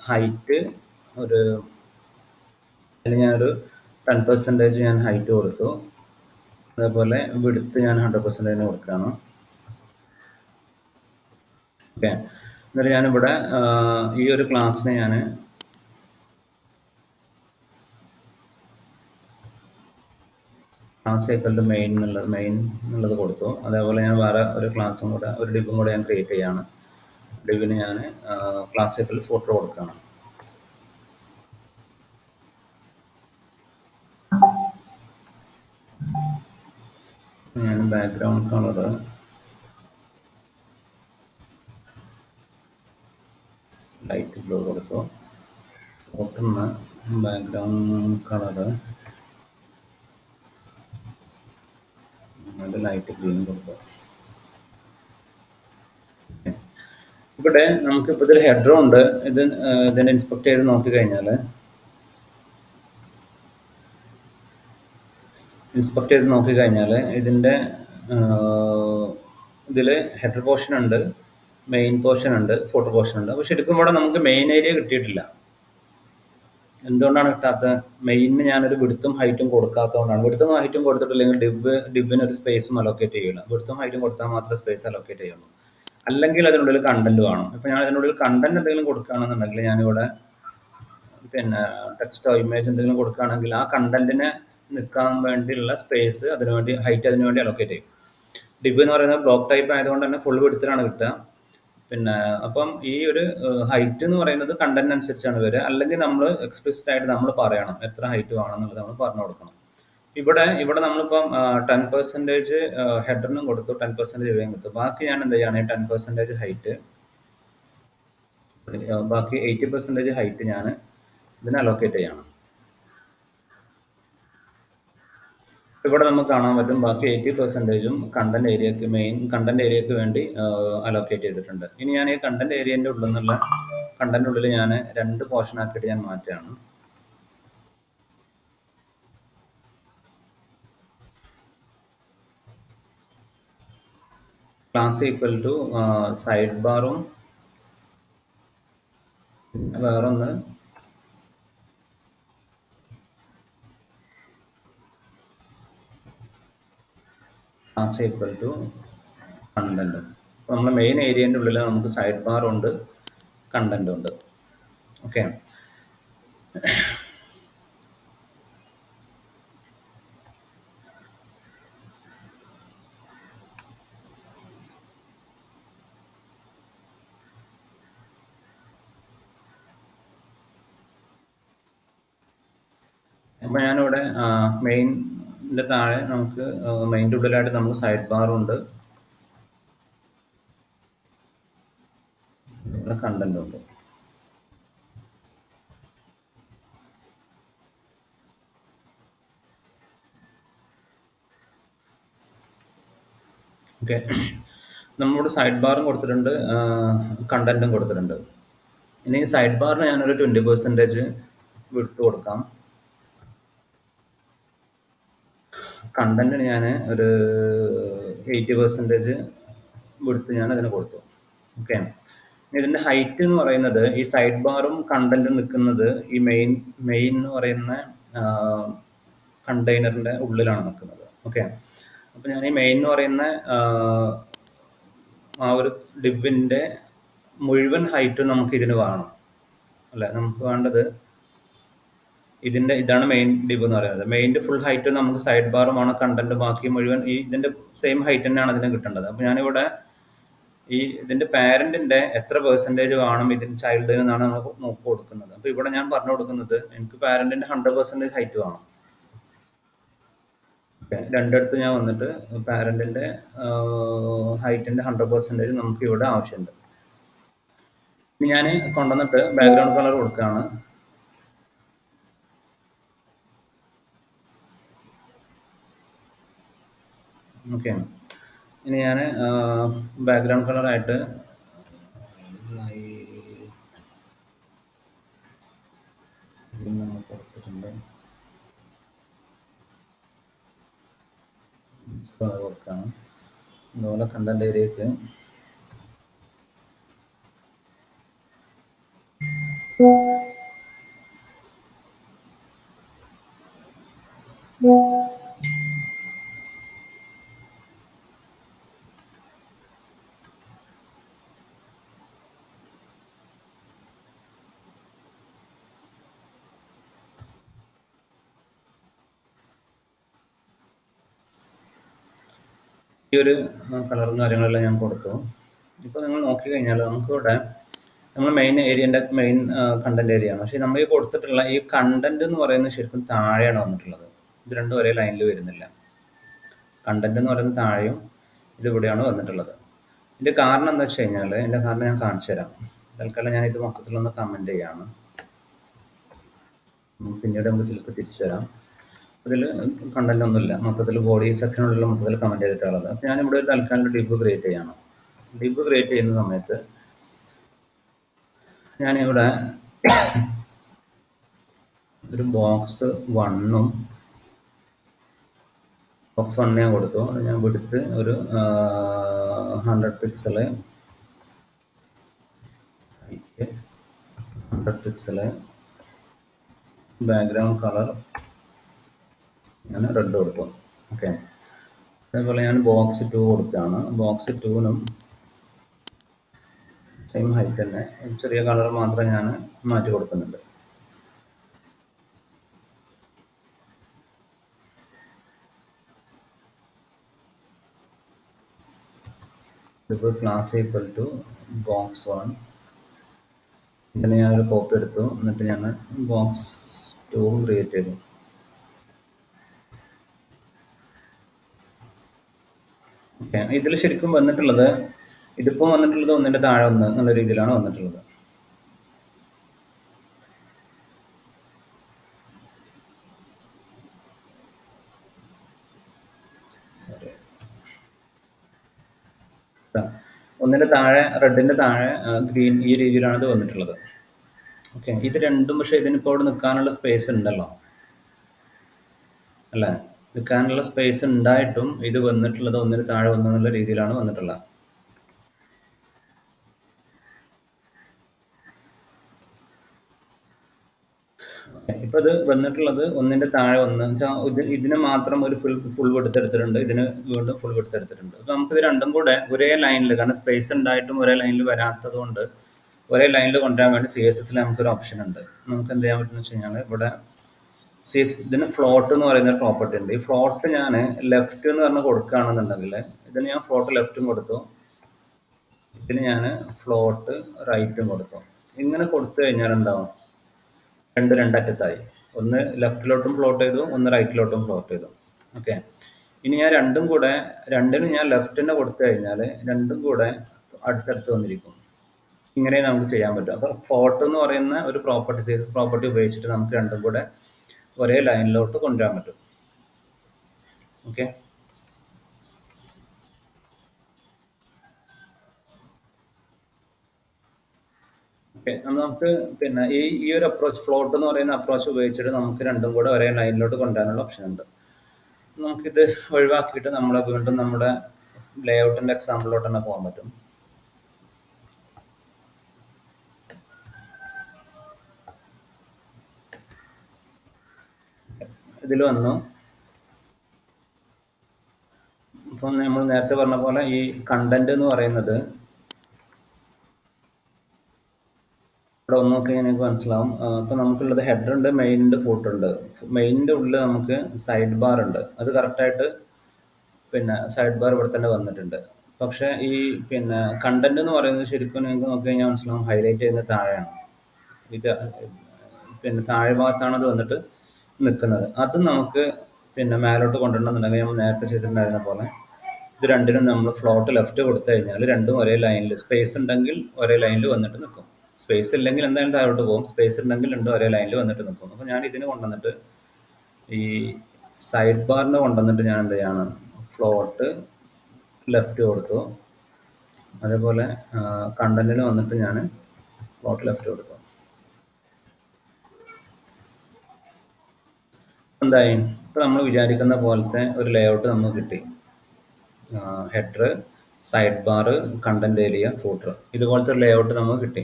ഹൈറ്റ് അതിൽ ഞാനൊരു 10% ഞാൻ ഹൈറ്റ് കൊടുത്തു. അതേപോലെ വിടുത്ത് ഞാൻ 100% കൊടുക്കുകയാണ്. ഓക്കെ, എന്നിട്ട് ഞാനിവിടെ ഈ ഒരു ക്ലാസ്സിനെ ഞാൻ ക്ലാസ് ഈക്വൽ ടു മെയിൻ എന്നുള്ളത് കൊടുത്തു. അതേപോലെ ഞാൻ വേറെ ഒരു ക്ലാസ്സും കൂടെ ഒരു ഡിബും കൂടെ ഞാൻ ക്രിയേറ്റ് ചെയ്യാണ്. ഡിബിന് ഞാൻ ക്ലാസ് ഈക്വൽ ഫോട്ടോ കൊടുക്കുകയാണ്. ഞാൻ ബാക്ക്ഗ്രൗണ്ട് കളർ ലൈറ്റ് ബ്ലൂ കൊടുത്തു. ഫോട്ടോന്ന് ബാക്ക്ഗ്രൗണ്ട് കളർ ലൈറ്റ് ഗ്രീൻ കൊടുത്തു. ഇവിടെ നമുക്കിപ്പോൾ ഇതിൽ ഹെഡറും ഉണ്ട്. ഇത് ഇതിനെ ഇൻസ്പെക്ട് ചെയ്ത് നോക്കിക്കഴിഞ്ഞാൽ ഇതിൻ്റെ ഇതിൽ ഹെഡർ പോർഷൻ ഉണ്ട്, മെയിൻ പോർഷൻ ഉണ്ട്, ഫൂട്ടർ പോർഷൻ ഉണ്ട്. പക്ഷെ ശരിക്കും ഇവിടെ നമുക്ക് മെയിൻ ഏരിയ കിട്ടിയിട്ടില്ല. എന്തുകൊണ്ടാണ് കിട്ടാത്തത്? മെയിനിന് ഞാനൊരു വിഡ്ത്തും ഹൈറ്റും കൊടുക്കാത്തതുകൊണ്ടാണ്. വിഡ്ത്തും ഹൈറ്റും കൊടുത്തിട്ടില്ലെങ്കിൽ ഡിബിന് ഒരു സ്പേസും അലോക്കേറ്റ് ചെയ്യില്ല. വിഡ്ത്തും ഹൈറ്റും കൊടുത്താൽ മാത്രമേ സ്പേസ് അലോക്കേറ്റ് ചെയ്യുള്ളൂ. അല്ലെങ്കിൽ അതിനുള്ളിൽ കണ്ടന്റ് വേണം. ഇപ്പം ഞാൻ അതിനുള്ളിൽ കണ്ടന്റ് എന്തെങ്കിലും കൊടുക്കുകയാണെന്നുണ്ടെങ്കിൽ ഞാനിവിടെ പിന്നെ ടെക്സ്റ്റോ ഇമേജ് എന്തെങ്കിലും കൊടുക്കുകയാണെങ്കിൽ ആ കണ്ടന്റിനെ നിൽക്കാൻ വേണ്ടിയുള്ള സ്പേസ് അതിനുവേണ്ടി ഹൈറ്റ് അതിനുവേണ്ടി അലോക്കേറ്റ് ചെയ്യും. ഡിബ് എന്ന് പറയുന്നത് ബ്ലോക്ക് ടൈപ്പ് ആയതുകൊണ്ട് തന്നെ ഫുൾ വിഡ്ത്തിലാണ് കിട്ടുക. പിന്നെ അപ്പം ഈ ഒരു ഹൈറ്റ് എന്ന് പറയുന്നത് കണ്ടന്റ് അനുസരിച്ചാണ് വരിക. അല്ലെങ്കിൽ നമ്മൾ എക്സ്പ്ലിസിറ്റ് ആയിട്ട് നമ്മൾ പറയണം എത്ര ഹൈറ്റ് വേണമെന്നുള്ളത് നമ്മൾ പറഞ്ഞു കൊടുക്കണം. ഇവിടെ നമ്മളിപ്പം 10% ഹെഡറിനും കൊടുത്തു, 10% ഇവയും കൊടുത്തു. ബാക്കി ഞാൻ എന്ത് ചെയ്യാണ്, 10% ഹൈറ്റ്, ബാക്കി 80% ഹൈറ്റ് ഞാൻ ഇതിന് അലോക്കേറ്റ് ചെയ്യണം. ഇവിടെ നമുക്ക് കാണാൻ പറ്റും ബാക്കി 80%ഉം കണ്ടന്റ് ഏരിയക്ക്, മെയിൻ കണ്ടന്റ് ഏരിയക്ക് വേണ്ടി അലോക്കേറ്റ് ചെയ്തിട്ടുണ്ട്. ഇനി ഞാൻ ഈ കണ്ടന്റ് ഏരിയൻ്റെ ഉള്ളിൽ നിന്നുള്ള കണ്ടന്റ് ഉള്ളിൽ ഞാൻ 2 പോർഷൻ ആക്കിയിട്ട് ഞാൻ മാറ്റുകയാണ്. ക്ലാസ് ഈക്വൽ ടു സൈഡ് ബാറും വേറൊന്ന് ക്ലാസ് ഈക്വൽ ടു കണ്ടന്റ്. അപ്പോൾ നമ്മൾ മെയിൻ ഏരിയൻ്റെ ഉള്ളിൽ നമുക്ക് സൈഡ് ബാറുണ്ട്, കണ്ടന്റ് ഉണ്ട്. ഓക്കെ, അപ്പോൾ ഞാനിവിടെ മെയിനിൻ്റെ താഴെ നമുക്ക് മെയിൻ്റെ ഉള്ളിലായിട്ട് നമുക്ക് സൈഡ് ബാറുണ്ട്, ഇവിടെ കണ്ടന്റ് ഉണ്ട്. ഓക്കെ, നമ്മളിവിടെ സൈഡ് ബാറും കൊടുത്തിട്ടുണ്ട്, കണ്ടന്റും കൊടുത്തിട്ടുണ്ട്. ഇനി സൈഡ് ബാറിന് ഞാനൊരു 20% വിഡ്ത്ത് കൊടുക്കാം. കണ്ടന്റിന് ഞാൻ ഒരു 80% വിഡ്ത്ത് ഞാൻ അതിന് കൊടുത്തു. ഓക്കെ, ഇതിൻ്റെ ഹൈറ്റ് എന്ന് പറയുന്നത് ഈ സൈഡ് ബാറും കണ്ടന്റും നിൽക്കുന്നത് ഈ മെയിൻ എന്ന് പറയുന്ന കണ്ടെയ്നറിൻ്റെ ഉള്ളിലാണ് നിൽക്കുന്നത്. ഓക്കെ, അപ്പോൾ ഞാൻ ഈ മെയിൻ എന്ന് പറയുന്ന ആ ഒരു ഡിബിൻ്റെ മുഴുവൻ ഹൈറ്റും നമുക്ക് ഇതിന് വേണം, അല്ലേ? നമുക്ക് വേണ്ടത് ഇതാണ് മെയിൻ ഡിബ് എന്ന് പറയുന്നത്. മെയിൻ്റെ ഫുൾ ഹൈറ്റ് നമുക്ക് സൈഡ് ബാറുമാണ്, കണ്ടന്റ് ബാക്കി മുഴുവൻ ഇതിൻ്റെ സെയിം ഹൈറ്റ് തന്നെയാണ് അതിന് കിട്ടേണ്ടത്. അപ്പോൾ ഞാനിവിടെ ഇതിൻ്റെ പാരന്റിന്റെ എത്ര പെർസെൻറ്റേജ് വേണം ഇതിന് ചൈൽഡിന് എന്നാണ് നമ്മൾ നോക്കി കൊടുക്കുന്നത്. അപ്പോൾ ഇവിടെ ഞാൻ പറഞ്ഞു കൊടുക്കുന്നത് എനിക്ക് പാരന്റിന്റെ 100% ഹൈറ്റ് വേണം. രണ്ടിടത്ത് ഞാൻ വന്നിട്ട് പാരന്റിന്റെ ഹൈറ്റിന്റെ 100% നമുക്ക് ഇവിടെ ആവശ്യമുണ്ട്. ഇനി ഞാൻ കൊണ്ടുവന്നിട്ട് ബാക്ക്ഗ്രൗണ്ട് കളർ കൊടുക്കുകയാണ്. ഓക്കെ, ഇനി ഞാൻ ബാക്ക്ഗ്രൗണ്ട് കളറായിട്ട് നമ്മൾ കൊടുത്തിട്ടുണ്ട്, കളർ കൊടുക്കുകയാണ്. അതുപോലെ കണ്ടന്റ് ഏരിയക്ക് ഈ ഒരു കളറും കാര്യങ്ങളെല്ലാം ഞാൻ കൊടുത്തു. ഇപ്പോൾ നിങ്ങൾ നോക്കിക്കഴിഞ്ഞാൽ നമുക്കിവിടെ നമ്മൾ മെയിൻ ഏരിയൻ്റെ മെയിൻ കണ്ടന്റ് ഏരിയയാണ്. പക്ഷേ നമ്മൾ ഈ കൊടുത്തിട്ടുള്ള ഈ കണ്ടന്റ് എന്ന് പറയുന്നത് ശരിക്കും താഴെയാണ് വന്നിട്ടുള്ളത്. ഇത് രണ്ടും ഒരേ ലൈനിൽ വരുന്നില്ല. കണ്ടന്റ് എന്ന് പറയുന്നത് താഴെയും ഇതിവിടെയാണ് വന്നിട്ടുള്ളത്. ഇതിൻ്റെ കാരണം എന്താ വെച്ച് കഴിഞ്ഞാൽ, ഇതിൻ്റെ കാരണം ഞാൻ കാണിച്ചു തരാം. തൽക്കാലം ഞാൻ ഇത് മൊത്തത്തിലൊന്ന് കമൻറ്റ് ചെയ്യാണ്, പിന്നീട് നമുക്ക് ഇതിലേക്ക് തിരിച്ചു വരാം. അതിൽ കണ്ടന്റ് ഒന്നുമില്ല, മൊത്തത്തിൽ ബോഡി സെക്ഷനുള്ള മൊത്തത്തിൽ കമൻറ്റ് ചെയ്തിട്ടുള്ളത്. അപ്പോൾ ഞാനിവിടെ ഒരു തൽക്കാലം ഡിബ് ക്രിയേറ്റ് ചെയ്യണം. ഡിബ് ക്രിയേറ്റ് ചെയ്യുന്ന സമയത്ത് ഞാനിവിടെ ഒരു ബോക്സ് 1 ഞാൻ കൊടുത്തു. അത് ഞാൻ വിടുത്ത് ഒരു 100 pixel, height 100 pixel, background colour ഞാൻ റെഡ് കൊടുത്തു. ഓക്കെ. അതേപോലെ ഞാൻ ബോക്സ് 2 കൊടുക്കുകയാണ്. ബോക്സ് 2നും സെയിം ഹൈറ്റ് തന്നെ, ചെറിയ കളർ മാത്രം ഞാൻ മാറ്റി കൊടുക്കുന്നുണ്ട്. ഇതിപ്പോൾ ക്ലാസ് ഈക്വൽ ടു box 1. ഇതിന് ഞാനൊരു കോപ്പി എടുത്തു, എന്നിട്ട് ഞാൻ box 2 ക്രിയേറ്റ് ചെയ്തു. ഓക്കെ. ഇതിൽ ശരിക്കും വന്നിട്ടുള്ളത്, ഇതിപ്പം വന്നിട്ടുള്ളത് ഒന്നിൻ്റെ താഴെ ഒന്ന് എന്നുള്ള രീതിയിലാണ് വന്നിട്ടുള്ളത്. സോറി, ഒന്നിൻ്റെ താഴെ റെഡിൻ്റെ താഴെ ഗ്രീൻ, ഈ രീതിയിലാണ് ഇത് വന്നിട്ടുള്ളത്. ഓക്കെ. ഇത് രണ്ടും പക്ഷേ ഇതിനിപ്പോൾ അവിടെ നിൽക്കാനുള്ള സ്പേസ് ഉണ്ടല്ലോ, അല്ലേ? നിൽക്കാനുള്ള സ്പേസ് ഉണ്ടായിട്ടും ഇത് വന്നിട്ടുള്ളത് ഒന്നിന് താഴെ ഒന്ന് എന്നുള്ള രീതിയിലാണ് വന്നിട്ടുള്ളത്. ഇപ്പൊ ഇത് വന്നിട്ടുള്ളത് ഒന്നിന്റെ താഴെ ഒന്ന്, ഇതിന് മാത്രം ഒരു ഫുൾ വെടുത്ത് എടുത്തിട്ടുണ്ട്, ഇതിന് വീണ്ടും ഫുൾ വെടുത്ത് എടുത്തിട്ടുണ്ട്. അപ്പൊ നമുക്കിത് രണ്ടും കൂടെ ഒരേ ലൈനിൽ, കാരണം സ്പേസ് ഉണ്ടായിട്ടും ഒരേ ലൈനിൽ വരാത്തത് കൊണ്ട് ഒരേ ലൈനിൽ കൊണ്ടുവരാൻ വേണ്ടി CSS നമുക്കൊരു ഓപ്ഷൻ ഉണ്ട്. നമുക്ക് എന്ത് ചെയ്യാൻ പറ്റുമെന്ന് വെച്ച് കഴിഞ്ഞാൽ, ഇവിടെ ഇതിന് ഫ്ലോട്ട് എന്ന് പറയുന്ന ഒരു പ്രോപ്പർട്ടി ഉണ്ട്. ഈ ഫ്ലോട്ട് ഞാൻ ലെഫ്റ്റ് എന്ന് പറഞ്ഞ് കൊടുക്കുകയാണെന്നുണ്ടെങ്കിൽ, ഇതിന് ഞാൻ ഫ്ലോട്ട് ലെഫ്റ്റും കൊടുത്തു, ഇതിന് ഞാൻ ഫ്ലോട്ട് റൈറ്റും കൊടുത്തു. ഇങ്ങനെ കൊടുത്തു കഴിഞ്ഞാൽ എന്താവും, രണ്ടറ്റത്തായി. ഒന്ന് ലെഫ്റ്റിലോട്ടും ഫ്ലോട്ട് ചെയ്തു, ഒന്ന് റൈറ്റിലോട്ടും ഫ്ലോട്ട് ചെയ്തു. ഓക്കെ. ഇനി ഞാൻ രണ്ടിനും ഞാൻ ലെഫ്റ്റ് തന്നെ കൊടുത്തു കഴിഞ്ഞാൽ രണ്ടും കൂടെ അടുത്തടുത്ത് വന്നിരിക്കും. ഇങ്ങനെ നമുക്ക് ചെയ്യാൻ പറ്റും. അപ്പോൾ ഫ്ലോട്ട് എന്ന് പറയുന്ന ഒരു പ്രോപ്പർട്ടി, CSS പ്രോപ്പർട്ടി ഉപയോഗിച്ചിട്ട് നമുക്ക് രണ്ടും കൂടെ ഒരേ ലൈനിലോട്ട് കൊണ്ടുവരാൻ പറ്റും. ഓക്കെ. ഓക്കെ. നമുക്ക് പിന്നെ ഈ ഒരു അപ്രോച്ച്, ഫ്ലോട്ട് എന്ന് പറയുന്ന അപ്രോച്ച് ഉപയോഗിച്ചിട്ട് നമുക്ക് രണ്ടും കൂടെ ഒരേ ലൈനിലോട്ട് കൊണ്ടുവരാനുള്ള ഓപ്ഷൻ ഉണ്ട്. നമുക്കിത് ഒഴിവാക്കിയിട്ട് വീണ്ടും നമ്മുടെ ലേഔട്ടിന്റെ എക്സാമ്പിളിലോട്ട് തന്നെ പോകാൻ പറ്റും. ഇതിൽ വന്നു. ഇപ്പം നമ്മൾ നേരത്തെ പറഞ്ഞ പോലെ ഈ കണ്ടന്റ് എന്ന് പറയുന്നത് ഇവിടെ ഒന്ന് നോക്കി എനിക്ക് മനസ്സിലാവും. ഇപ്പം നമുക്കുള്ളത് ഹെഡർ ഉണ്ട്, മെയിൻ ഉണ്ട്, ഫൂട്ടർ ഉണ്ട്. മെയിനിൻ്റെ ഉള്ളിൽ നമുക്ക് സൈഡ് ബാർ ഉണ്ട്. അത് കറക്റ്റായിട്ട് പിന്നെ സൈഡ് ബാർ ഇവിടെ തന്നെ വന്നിട്ടുണ്ട്. പക്ഷേ ഈ പിന്നെ കണ്ടന്റ് എന്ന് പറയുന്നത് ശരിക്കും നിങ്ങൾക്ക് നോക്കി കഴിഞ്ഞാൽ മനസ്സിലാവും, ഹൈലൈറ്റ് ചെയ്യുന്ന താഴെയാണ്. ഇത് പിന്നെ താഴെ ഭാഗത്താണ് അത് വന്നിട്ട് നിൽക്കുന്നത്. അത് നമുക്ക് പിന്നെ മേലോട്ട് കൊണ്ടുവരണമെന്നുണ്ടെങ്കിൽ നമ്മൾ നേരത്തെ ചെയ്തിട്ടുണ്ടായിരുന്ന പോലെ ഇത് രണ്ടിനും നമ്മൾ ഫ്ലോട്ട് ലെഫ്റ്റ് കൊടുത്തു കഴിഞ്ഞാൽ രണ്ടും ഒരേ ലൈനിൽ, സ്പേസ് ഉണ്ടെങ്കിൽ ഒരേ ലൈനിൽ വന്നിട്ട് നിൽക്കും. സ്പേസ് ഇല്ലെങ്കിൽ എന്തായാലും താഴോട്ട് പോകും. സ്പേസ് ഉണ്ടെങ്കിൽ രണ്ടും ഒരേ ലൈനിൽ വന്നിട്ട് നിൽക്കും. അപ്പോൾ ഞാൻ ഇതിന് കൊണ്ടുവന്നിട്ട് ഈ സൈഡ് ബാറിന് കൊണ്ടുവന്നിട്ട് ഞാൻ എന്ത് ചെയ്യാണ്, ഫ്ലോട്ട് ലെഫ്റ്റ് കൊടുത്തു. അതേപോലെ കണ്ടന്റിന് വന്നിട്ട് ഞാൻ ഫ്ലോട്ട് ലെഫ്റ്റ് കൊടുത്തു. എന്തായി, ഇപ്പം നമ്മൾ വിചാരിക്കുന്ന പോലത്തെ ഒരു ലേഔട്ട് നമുക്ക് കിട്ടി. Header, side bar, content area, footer, ഇതുപോലത്തെ ഒരു ലേഔട്ട് നമുക്ക് കിട്ടി.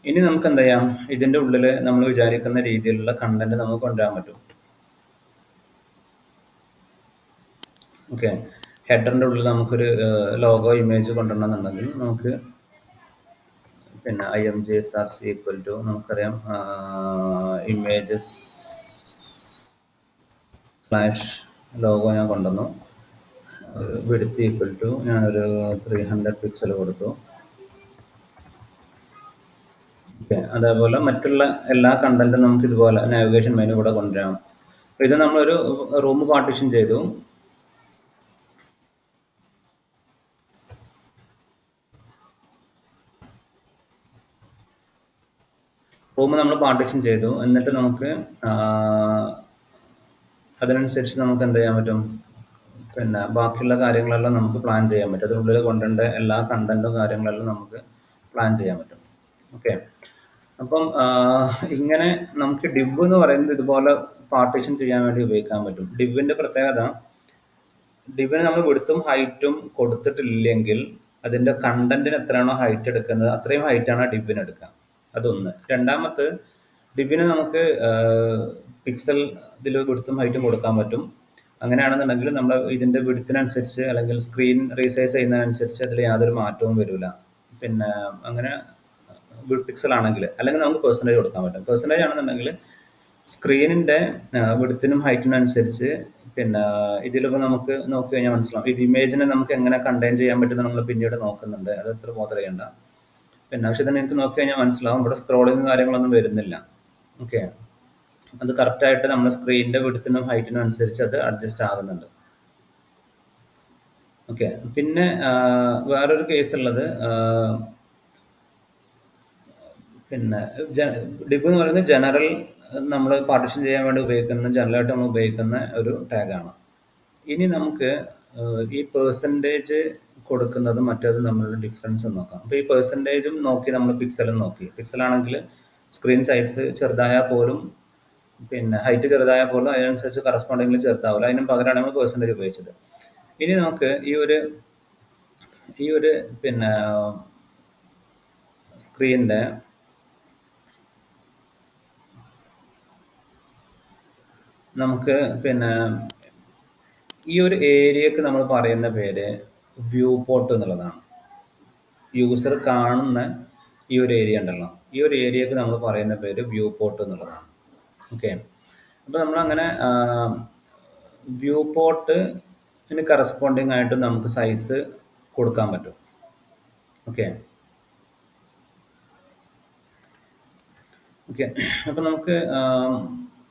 ഇനി നമുക്ക് എന്ത് ചെയ്യാം, ഇതിൻ്റെ ഉള്ളിൽ നമ്മൾ വിചാരിക്കുന്ന രീതിയിലുള്ള കണ്ടന്റ് നമുക്ക് കൊണ്ടുവരാൻ പറ്റും. ഓക്കെ. ഹെഡറിൻ്റെ ഉള്ളിൽ നമുക്കൊരു ലോഗോ ഇമേജ് കൊണ്ടുവരണമെന്നുണ്ടെങ്കിൽ നമുക്ക് പിന്നെ img_src ഈക്വൽ ടു നമുക്കറിയാം ഇമേജസ് /ലോഗോ ഞാൻ കൊണ്ടുവന്നു. വിഡ്ത്ത് ഈക്വൽ ടു ഞാനൊരു 300 പിക്സൽ കൊടുത്തു. ഓക്കെ. അതേപോലെ മറ്റുള്ള എല്ലാ കണ്ടന്റും നമുക്ക് ഇതുപോലെ നാവിഗേഷൻ മെനു കൂടെ കൊണ്ടുവരാം. ഇത് നമ്മളൊരു റൂം പാർട്ടീഷൻ ചെയ്തു. റൂം നമ്മൾ പാർട്ടീഷൻ ചെയ്തു. എന്നിട്ട് നമുക്ക് അതിനനുസരിച്ച് നമുക്ക് എന്ത് ചെയ്യാൻ പറ്റും, പിന്നെ ബാക്കിയുള്ള കാര്യങ്ങളെല്ലാം നമുക്ക് പ്ലാൻ ചെയ്യാൻ പറ്റും. അതിനുള്ളിൽ കൊണ്ടുവരേണ്ട എല്ലാ കണ്ടന്റും കാര്യങ്ങളെല്ലാം നമുക്ക് പ്ലാൻ ചെയ്യാൻ പറ്റും. ഓക്കെ. അപ്പം ഇങ്ങനെ നമുക്ക് div എന്ന് പറയുന്നത് ഇതുപോലെ പാർട്ടീഷൻ ചെയ്യാൻ വേണ്ടി ഉപയോഗിക്കാൻ പറ്റും. divന്റെ പ്രത്യേകത divന് നമ്മൾ വിഡ്ത്തും ഹൈറ്റും കൊടുത്തിട്ടില്ലെങ്കിൽ അതിന്റെ കണ്ടന്റിന് എത്രയാണോ ഹൈറ്റ് എടുക്കുന്നത് അത്രയും ഹൈറ്റാണ് divന് എടുക്കുക. അതൊന്ന്. രണ്ടാമത്തെ divന് നമുക്ക് പിക്സൽ ഇതിൽ വിഡ്ത്തും ഹൈറ്റും കൊടുക്കാൻ പറ്റും. അങ്ങനെയാണെന്നുണ്ടെങ്കിൽ നമ്മൾ ഇതിന്റെ വിഡ്ത്തിനനുസരിച്ച് അല്ലെങ്കിൽ സ്ക്രീൻ റീസൈസ് ചെയ്യുന്നതിനനുസരിച്ച് അതിൽ യാതൊരു മാറ്റവും വരില്ല. പിന്നെ അങ്ങനെ പിക്സൽ ആണെങ്കിൽ അല്ലെങ്കിൽ നമുക്ക് പെർസെൻറ്റേജ് കൊടുക്കാൻ പറ്റും. പെർസെൻറ്റേജ് ആണെന്നുണ്ടെങ്കിൽ സ്ക്രീനിന്റെ വിഡ്ത്തിനും ഹൈറ്റിനും അനുസരിച്ച് പിന്നെ ഇതിലിപ്പോൾ നമുക്ക് നോക്കി കഴിഞ്ഞാൽ മനസ്സിലാവും. ഇത് ഇമേജിനെ നമുക്ക് എങ്ങനെ കണ്ടെയ്ൻ ചെയ്യാൻ പറ്റുമെന്ന് നമ്മൾ പിന്നീട് നോക്കുന്നുണ്ട്. അത് അത്ര ബോധർ ചെയ്യണ്ട. പിന്നെ പക്ഷെ ഇത് നിങ്ങൾക്ക് നോക്കി കഴിഞ്ഞാൽ മനസ്സിലാവും ഇവിടെ സ്ക്രോളിങ് കാര്യങ്ങളൊന്നും വരുന്നില്ല. ഓക്കെ, അത് കറക്റ്റായിട്ട് നമ്മൾ സ്ക്രീനിന്റെ വിഡ്ത്തിനും ഹൈറ്റിനും അനുസരിച്ച് അത് അഡ്ജസ്റ്റ് ആകുന്നുണ്ട്. ഓക്കെ, പിന്നെ വേറൊരു കേസ് ഉള്ളത് പിന്നെ div എന്ന് പറയുന്നത് ജനറൽ നമ്മൾ പാർട്ടീഷൻ ചെയ്യാൻ വേണ്ടി ഉപയോഗിക്കുന്ന ജനറലായിട്ട് നമ്മൾ ഉപയോഗിക്കുന്ന ഒരു ടാഗാണ്. ഇനി നമുക്ക് ഈ പെർസെൻറ്റേജ് കൊടുക്കുന്നതും മറ്റേതും തമ്മിലുള്ള ഡിഫറൻസ് നോക്കാം. അപ്പോൾ ഈ പെർസെൻറ്റേജും നോക്കി നമ്മൾ പിക്സലും നോക്കി. പിക്സലാണെങ്കിൽ സ്ക്രീൻ സൈസ് ചെറുതായാൽ പോലും പിന്നെ ഹൈറ്റ് ചെറുതായാൽ പോലും അതിനനുസരിച്ച് കറസ്പോണ്ടിങ്ങിൽ ചെറുതാവില്ല. അതിനും പകരമാണ് നമ്മൾ പെർസെൻറ്റേജ് ഉപയോഗിച്ചത്. ഇനി നമുക്ക് ഈ ഒരു പിന്നെ സ്ക്രീനിൻ്റെ നമുക്ക് പിന്നെ ഈ ഒരു ഏരിയക്ക് നമ്മൾ പറയുന്ന പേര് വ്യൂ പോർട്ട് എന്നുള്ളതാണ്. യൂസർ കാണുന്ന ഈ ഒരു ഏരിയ ഉണ്ടല്ലോ, ഈ ഒരു ഏരിയക്ക് നമ്മൾ പറയുന്ന പേര് വ്യൂ പോർട്ട് എന്നുള്ളതാണ്. ഓക്കെ, അപ്പോൾ നമ്മളങ്ങനെ വ്യൂ പോർട്ടിന് കറസ്പോണ്ടിങ് ആയിട്ട് നമുക്ക് സൈസ് കൊടുക്കാൻ പറ്റും. ഓക്കെ ഓക്കെ അപ്പോൾ നമുക്ക്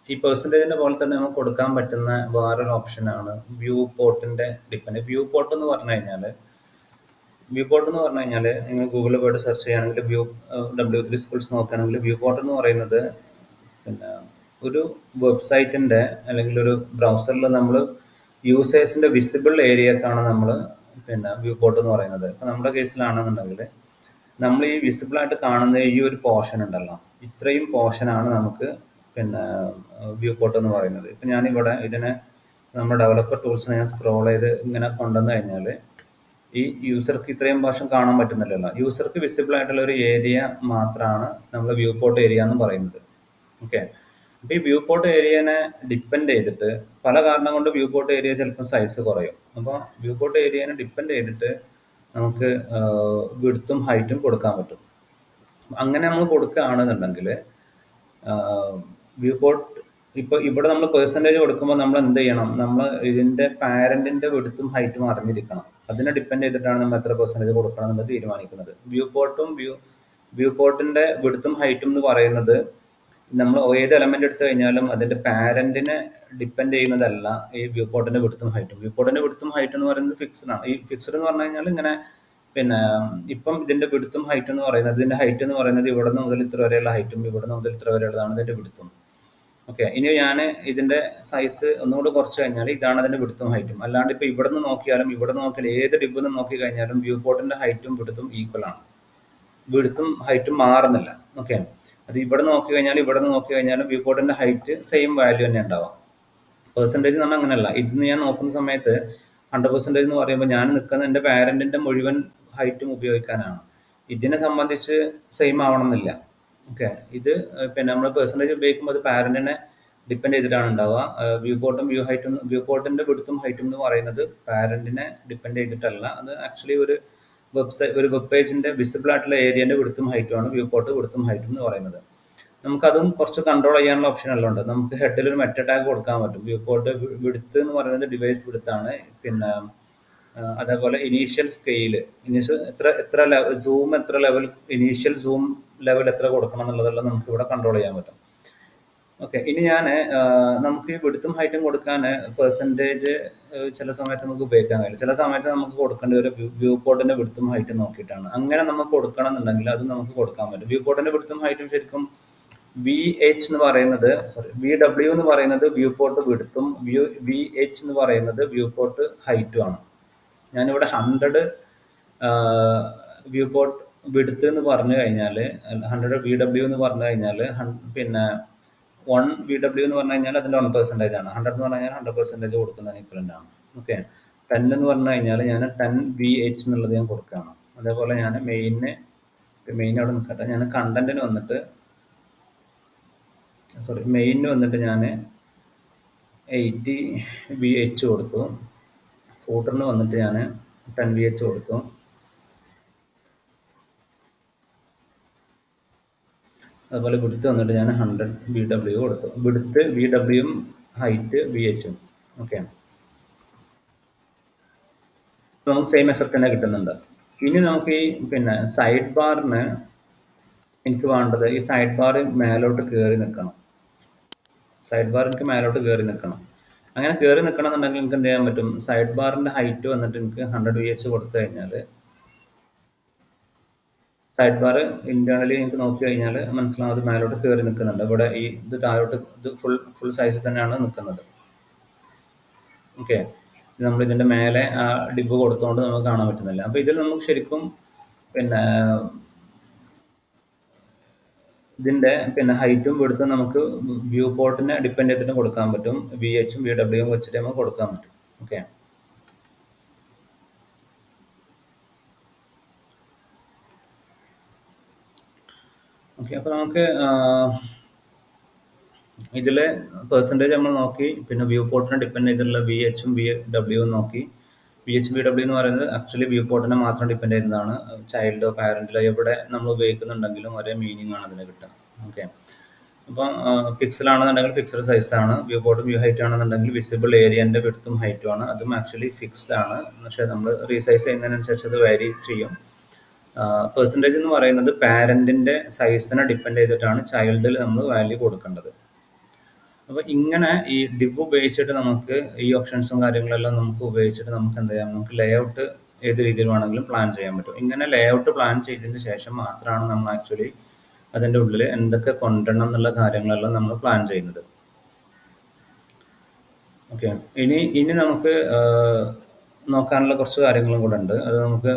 ഈ പെർസെൻറ്റേജിൻ്റെ പോലെ തന്നെ നമുക്ക് കൊടുക്കാൻ പറ്റുന്ന വേറൊരു ഓപ്ഷനാണ് വ്യൂ പോർട്ടിൻ്റെ ഡിപ്പെൻഡ്. വ്യൂ പോർട്ട് എന്ന് പറഞ്ഞു കഴിഞ്ഞാൽ നിങ്ങൾ ഗൂഗിളിൽ പോയിട്ട് സെർച്ച് ചെയ്യുകയാണെങ്കിൽ W3 സ്കൂൾസ് നോക്കുകയാണെങ്കിൽ വ്യൂ പോർട്ട് എന്ന് പറയുന്നത് പിന്നെ ഒരു വെബ്സൈറ്റിൻ്റെ അല്ലെങ്കിൽ ഒരു ബ്രൗസറിൽ നമ്മൾ യൂസേഴ്സിൻ്റെ വിസിബിൾ ഏരിയക്കാണ് നമ്മൾ പിന്നെ വ്യൂ പോർട്ട് എന്ന് പറയുന്നത്. ഇപ്പം നമ്മുടെ കേസിലാണെന്നുണ്ടെങ്കിൽ നമ്മൾ ഈ വിസിബിളായിട്ട് കാണുന്ന ഈ ഒരു പോർഷൻ ഉണ്ടല്ലോ, ഇത്രയും പോർഷനാണ് നമുക്ക് പിന്നെ വ്യൂ പോർട്ട് എന്ന് പറയുന്നത്. ഇപ്പം ഞാനിവിടെ ഇതിനെ നമ്മുടെ ഡെവലപ്പർ ടൂൾസിനെ ഞാൻ സ്ക്രോൾ ചെയ്ത് ഇങ്ങനെ കൊണ്ടുവന്നു കഴിഞ്ഞാൽ ഈ യൂസർക്ക് ഇത്രയും പോർഷൻ കാണാൻ പറ്റുന്നില്ലല്ലോ. യൂസർക്ക് വിസിബിൾ ആയിട്ടുള്ള ഒരു ഏരിയ മാത്രമാണ് നമ്മൾ വ്യൂ പോർട്ട് ഏരിയ എന്ന് പറയുന്നത്. ഓക്കെ, അപ്പോൾ ഈ വ്യൂ പോർട്ട് ഏരിയനെ ഡിപ്പെൻഡ് ചെയ്തിട്ട് പല കാരണം കൊണ്ട് വ്യൂ പോർട്ട് ഏരിയ ചിലപ്പോൾ സൈസ് കുറയും. അപ്പോൾ വ്യൂ പോർട്ട് ഏരിയനെ ഡിപ്പെൻഡ് ചെയ്തിട്ട് നമുക്ക് വിഡ്ത്തും ഹൈറ്റും കൊടുക്കാൻ പറ്റും. അങ്ങനെ നമ്മൾ കൊടുക്കുകയാണെന്നുണ്ടെങ്കിൽ വ്യൂ പോർട്ട് ഇപ്പോൾ ഇവിടെ നമ്മൾ പെർസെൻറ്റേജ് കൊടുക്കുമ്പോൾ നമ്മൾ എന്ത് ചെയ്യണം, നമ്മൾ ഇതിൻ്റെ പാരൻറ്റിൻ്റെ വിഡ്ത്തും ഹൈറ്റും അറിഞ്ഞിരിക്കണം. അതിനെ ഡിപ്പെൻഡ് ചെയ്തിട്ടാണ് നമ്മൾ എത്ര പെർസെൻറ്റേജ് കൊടുക്കണം എന്നത് തീരുമാനിക്കുന്നത്. വ്യൂ പോർട്ടിൻ്റെ വിഡ്ത്തും ഹൈറ്റും എന്ന് പറയുന്നത് നമ്മൾ ഏത് എലമെന്റ് എടുത്തു കഴിഞ്ഞാലും അതിന്റെ പാരന്റിനെ ഡിപ്പെൻഡ് ചെയ്യുന്നതല്ല ഈ വ്യൂ പോർട്ടിന്റെ വിഡ്ത്തും ഹൈറ്റും. വ്യൂ പോർട്ടിന്റെ വിഡ്ത്തും ഹൈറ്റും എന്ന് പറയുന്നത് ഫിക്സ്ഡ് ആണ്. ഈ ഫിക്സ്ഡ് എന്ന് പറഞ്ഞു കഴിഞ്ഞാൽ ഇങ്ങനെ പിന്നെ ഇപ്പം ഇതിന്റെ വിഡ്ത്തും ഹൈറ്റും എന്ന് പറയുന്നത്, ഇതിന്റെ ഹൈറ്റ് എന്ന് പറയുന്നത് ഇവിടെ നിന്ന് മുതൽ ഇത്ര വരെയുള്ള ഹൈറ്റും ഇവിടെ നിന്ന് മുതൽ ഇത്ര വരെയുള്ളതാണ് ഇതിന്റെ വിഡ്ത്തും. ഓക്കെ, ഇനി ഞാൻ ഇതിന്റെ സൈസ് ഒന്നുകൂടി കുറച്ച് കഴിഞ്ഞാൽ ഇതാണ് അതിന്റെ വിഡ്ത്തും ഹൈറ്റും. അല്ലാണ്ട് ഇപ്പൊ ഇവിടെ നിന്ന് നോക്കിയാലും ഇവിടെ നോക്കിയാലും ഏത് ഡിബിൽ നിന്ന് നോക്കി കഴിഞ്ഞാലും വ്യൂ പോർട്ടിന്റെ ഹൈറ്റും വിഡ്ത്തും ഈക്വൽ ആണ്. വിഡ്ത്തും ഹൈറ്റും മാറുന്നില്ല. ഓക്കെ, അത് ഇവിടെ നോക്കി കഴിഞ്ഞാലും വ്യൂ പോർട്ടിന്റെ ഹൈറ്റ് സെയിം വാല്യൂ തന്നെ ഉണ്ടാവാം. പെർസെൻറ്റേജ് എന്ന് പറഞ്ഞാൽ അങ്ങനെയല്ല. ഇതിന് ഞാൻ നോക്കുന്ന സമയത്ത് 100% എന്ന് പറയുമ്പോൾ ഞാൻ നിൽക്കുന്ന എൻ്റെ പാരന്റിന്റെ മുഴുവൻ ഹൈറ്റും ഉപയോഗിക്കാനാണ്. ഇതിനെ സംബന്ധിച്ച് സെയിം ആവണമെന്നില്ല. ഓക്കെ, ഇത് പിന്നെ നമ്മൾ പെർസെൻറ്റേജ് ഉപയോഗിക്കുമ്പോൾ അത് പാരന്റിനെ ഡിപ്പെൻഡ് ചെയ്തിട്ടാണ് ഉണ്ടാവുക. വ്യൂ പോർട്ടിന്റെ വിഡ്ത്തും ഹൈറ്റും എന്ന് പറയുന്നത് പാരന്റിനെ ഡിപ്പെൻഡ് ചെയ്തിട്ടല്ല. അത് ആക്ച്വലി ഒരു വെബ് പേജിന്റെ വിസിബിൾ ആയിട്ടുള്ള ഏരിയന്റെ വിഡ്ത്തും ഹൈറ്റും ആണ് വ്യൂ പോർട്ട് വിഡ്ത്തും ഹൈറ്റും എന്ന് പറയുന്നത്. നമുക്കതും കുറച്ച് കൺട്രോൾ ചെയ്യാനുള്ള ഓപ്ഷൻ എല്ലാം ഉണ്ട്. നമുക്ക് ഹെഡിൽ ഒരു മെറ്റ ടാഗ് കൊടുക്കാൻ പറ്റും. വ്യൂ പോർട്ട് വിഡ്ത്ത് എന്ന് പറയുന്നത് ഡിവൈസ് വിഡ്ത്താണ്. പിന്നെ അതേപോലെ ഇനീഷ്യൽ സ്കെയില്, എത്ര സൂം എത്ര ലെവൽ, ഇനീഷ്യൽ സൂം ലെവൽ എത്ര കൊടുക്കണം എന്നുള്ളതെല്ലാം നമുക്ക് ഇവിടെ കൺട്രോൾ ചെയ്യാൻ പറ്റും. ഓക്കെ, ഇനി ഞാൻ നമുക്ക് ഈ വിഡ്ത്തും ഹൈറ്റും കൊടുക്കാൻ പെർസെൻറ്റേജ് ചില സമയത്ത് നമുക്ക് ഉപയോഗിക്കാൻ കഴിയില്ല. ചില സമയത്ത് നമുക്ക് കൊടുക്കേണ്ട ഒരു വ്യൂ പോർട്ടിന്റെ വിഡ്ത്തും ഹൈറ്റും നോക്കിയിട്ടാണ്. അങ്ങനെ നമുക്ക് കൊടുക്കണം എന്നുണ്ടെങ്കിൽ അത് നമുക്ക് കൊടുക്കാൻ പറ്റും. വ്യൂ പോർട്ടിന്റെ വിഡ്ത്തും ഹൈറ്റും ശരിക്കും VH എന്ന് പറയുന്നത് VW എന്ന് പറയുന്നത് വ്യൂ പോർട്ട് വിഡ്ത്തും VH എന്ന് പറയുന്നത് വ്യൂ പോർട്ട് ഹൈറ്റും ആണ്. ഞാനിവിടെ 100 വ്യൂ പോർട്ട് വിഡ്ത്ത് എന്ന് പറഞ്ഞു കഴിഞ്ഞാൽ 100 വി ഡബ്ല്യു എന്ന് പറഞ്ഞു കഴിഞ്ഞാൽ പിന്നെ 1 വി ഡബ്ല്യു എന്ന് പറഞ്ഞു കഴിഞ്ഞാൽ അതിൻ്റെ 1% ആണ്. 100 എന്ന് പറഞ്ഞു കഴിഞ്ഞാൽ 100% കൊടുക്കുന്നതിന് ഇക്വലൻ്റ് ആണ്. ഓക്കെ. 10 എന്ന് പറഞ്ഞു കഴിഞ്ഞാൽ ഞാൻ 10 VH എന്നുള്ളത് ഞാൻ കൊടുക്കുകയാണ്. അതേപോലെ ഞാൻ മെയിൻ അവിടെ നിൽക്കട്ടെ, ഞാൻ കണ്ടന്റിന് വന്നിട്ട് മെയിനിന് വന്നിട്ട് ഞാൻ 80 VH കൊടുത്തു. ഫൂട്ടറിന് വന്നിട്ട് ഞാൻ 10 VH കൊടുത്തു. അതുപോലെ വിഡ്ത്ത് വന്നിട്ട് ഞാൻ 100 VW കൊടുത്തു. വിഡ്ത്ത് VWയും ഹൈറ്റ് VHും. ഓക്കെ. നമുക്ക് സെയിം എഫക്റ്റ് തന്നെ കിട്ടുന്നുണ്ട്. ഇനി നമുക്ക് ഈ പിന്നെ സൈഡ് ബാറിന് എനിക്ക് വേണ്ടത് ഈ സൈഡ് ബാർ മേലോട്ട് കയറി നിൽക്കണം. സൈഡ് ബാർ എനിക്ക് മേലോട്ട് കയറി നിൽക്കണം. അങ്ങനെ കയറി നിൽക്കണം എന്നുണ്ടെങ്കിൽ എനിക്ക് എന്ത് ചെയ്യാൻ പറ്റും? സൈഡ് ബാറിന്റെ ഹൈറ്റ് വന്നിട്ട് എനിക്ക് 100 VH കൊടുത്തു കഴിഞ്ഞാൽ സൈഡ് ബാർ ഇന്റേണലി നിങ്ങൾക്ക് നോക്കി കഴിഞ്ഞാൽ മനസ്സിലാവും അത് മേലോട്ട് കയറി നിൽക്കുന്നുണ്ട്. ഇവിടെ ഈ ഇത് താഴോട്ട് ഇത് ഫുൾ സൈസിൽ തന്നെയാണ് നിൽക്കുന്നത്. ഓക്കെ. നമ്മൾ ഇതിന്റെ മേലെ ആ ഡിബ് കൊടുത്തുകൊണ്ട് നമുക്ക് കാണാൻ പറ്റുന്നില്ല. അപ്പൊ ഇതിൽ നമുക്ക് ശരിക്കും പിന്നെ ഇതിന്റെ പിന്നെ ഹൈറ്റും വിഡ്ത്തും നമുക്ക് വ്യൂ പോർട്ടിനെ ഡിപ്പെൻഡ് ചെയ്തിട്ട് കൊടുക്കാൻ പറ്റും. VHും VWയും വെച്ചിട്ട് നമുക്ക് കൊടുക്കാൻ പറ്റും. ഓക്കെ. ഓക്കെ. അപ്പൊ നമുക്ക് ഇതിലെ പെർസെൻറ്റേജ് നമ്മൾ നോക്കി, പിന്നെ വ്യൂ പോർട്ടിനെ ഡിപ്പെൻഡ് ചെയ്തിട്ടുള്ള VHും VWയും നോക്കി. VH VW എന്ന് പറയുന്നത് ആക്ച്വലി വ്യൂ പോർട്ടിനെ മാത്രം ഡിപ്പെൻഡ് ചെയ്യുന്നതാണ്. ചൈൽഡോ പാരന്റിലോ എവിടെ നമ്മൾ ഉപയോഗിക്കുന്നുണ്ടെങ്കിലും ഒരേ മീനിങ് ആണ് അതിന് കിട്ടുക. ഓക്കെ. അപ്പം പിക്സൽ ആണെന്നുണ്ടെങ്കിൽ ഫിക്സഡ് സൈസ് ആണ്. വ്യൂ പോർട്ടും വ്യൂ ഹൈറ്റ് ആണെന്നുണ്ടെങ്കിൽ വിസിബിൾ ഏരിയന്റെ വിഡ്ത്തും ഹൈറ്റും ആണ്. അതും ആക്ച്വലി ഫിക്സ്ഡ് ആണ്. പക്ഷേ നമ്മൾ റീസൈസ് ചെയ്യുന്നതിനനുസരിച്ച് അത് വാരി ചെയ്യും. പെർസെൻറ്റേജ് എന്ന് പറയുന്നത് പാരന്റിന്റെ സൈസിനെ ഡിപ്പെൻഡ് ചെയ്തിട്ടാണ് ചൈൽഡിൽ നമ്മൾ വാല്യൂ കൊടുക്കേണ്ടത്. അപ്പോൾ ഇങ്ങനെ ഈ ഡിവ് ഉപയോഗിച്ചിട്ട് നമുക്ക് ഈ ഓപ്ഷൻസും കാര്യങ്ങളെല്ലാം നമുക്ക് ഉപയോഗിച്ചിട്ട് നമുക്ക് എന്ത് ചെയ്യാം? നമുക്ക് ലേഔട്ട് ഏത് രീതിയിൽ വേണമെങ്കിലും പ്ലാൻ ചെയ്യാൻ പറ്റും. ഇങ്ങനെ ലേഔട്ട് പ്ലാൻ ചെയ്തതിന് ശേഷം മാത്രമാണ് നമ്മൾ ആക്ച്വലി അതിൻ്റെ ഉള്ളിൽ എന്തൊക്കെ കൊണ്ടുവരണം എന്നുള്ള കാര്യങ്ങളെല്ലാം നമ്മൾ പ്ലാൻ ചെയ്യുന്നത്. ഓക്കെ. ഇനി നമുക്ക് നോക്കാനുള്ള കുറച്ച് കാര്യങ്ങളും കൂടെ ഉണ്ട്. അത് നമുക്ക്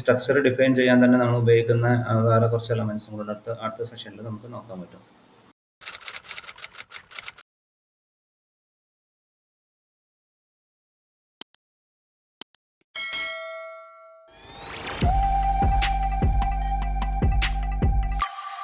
സ്ട്രക്ചർ ഡിഫൈൻ ചെയ്യാൻ തന്നെ നമ്മൾ ഉപയോഗിക്കുന്ന വേറെ കുറച്ച് എലമെന്റ്സും കൂടെ അടുത്ത സെഷനിൽ നമുക്ക് നോക്കാൻ പറ്റും.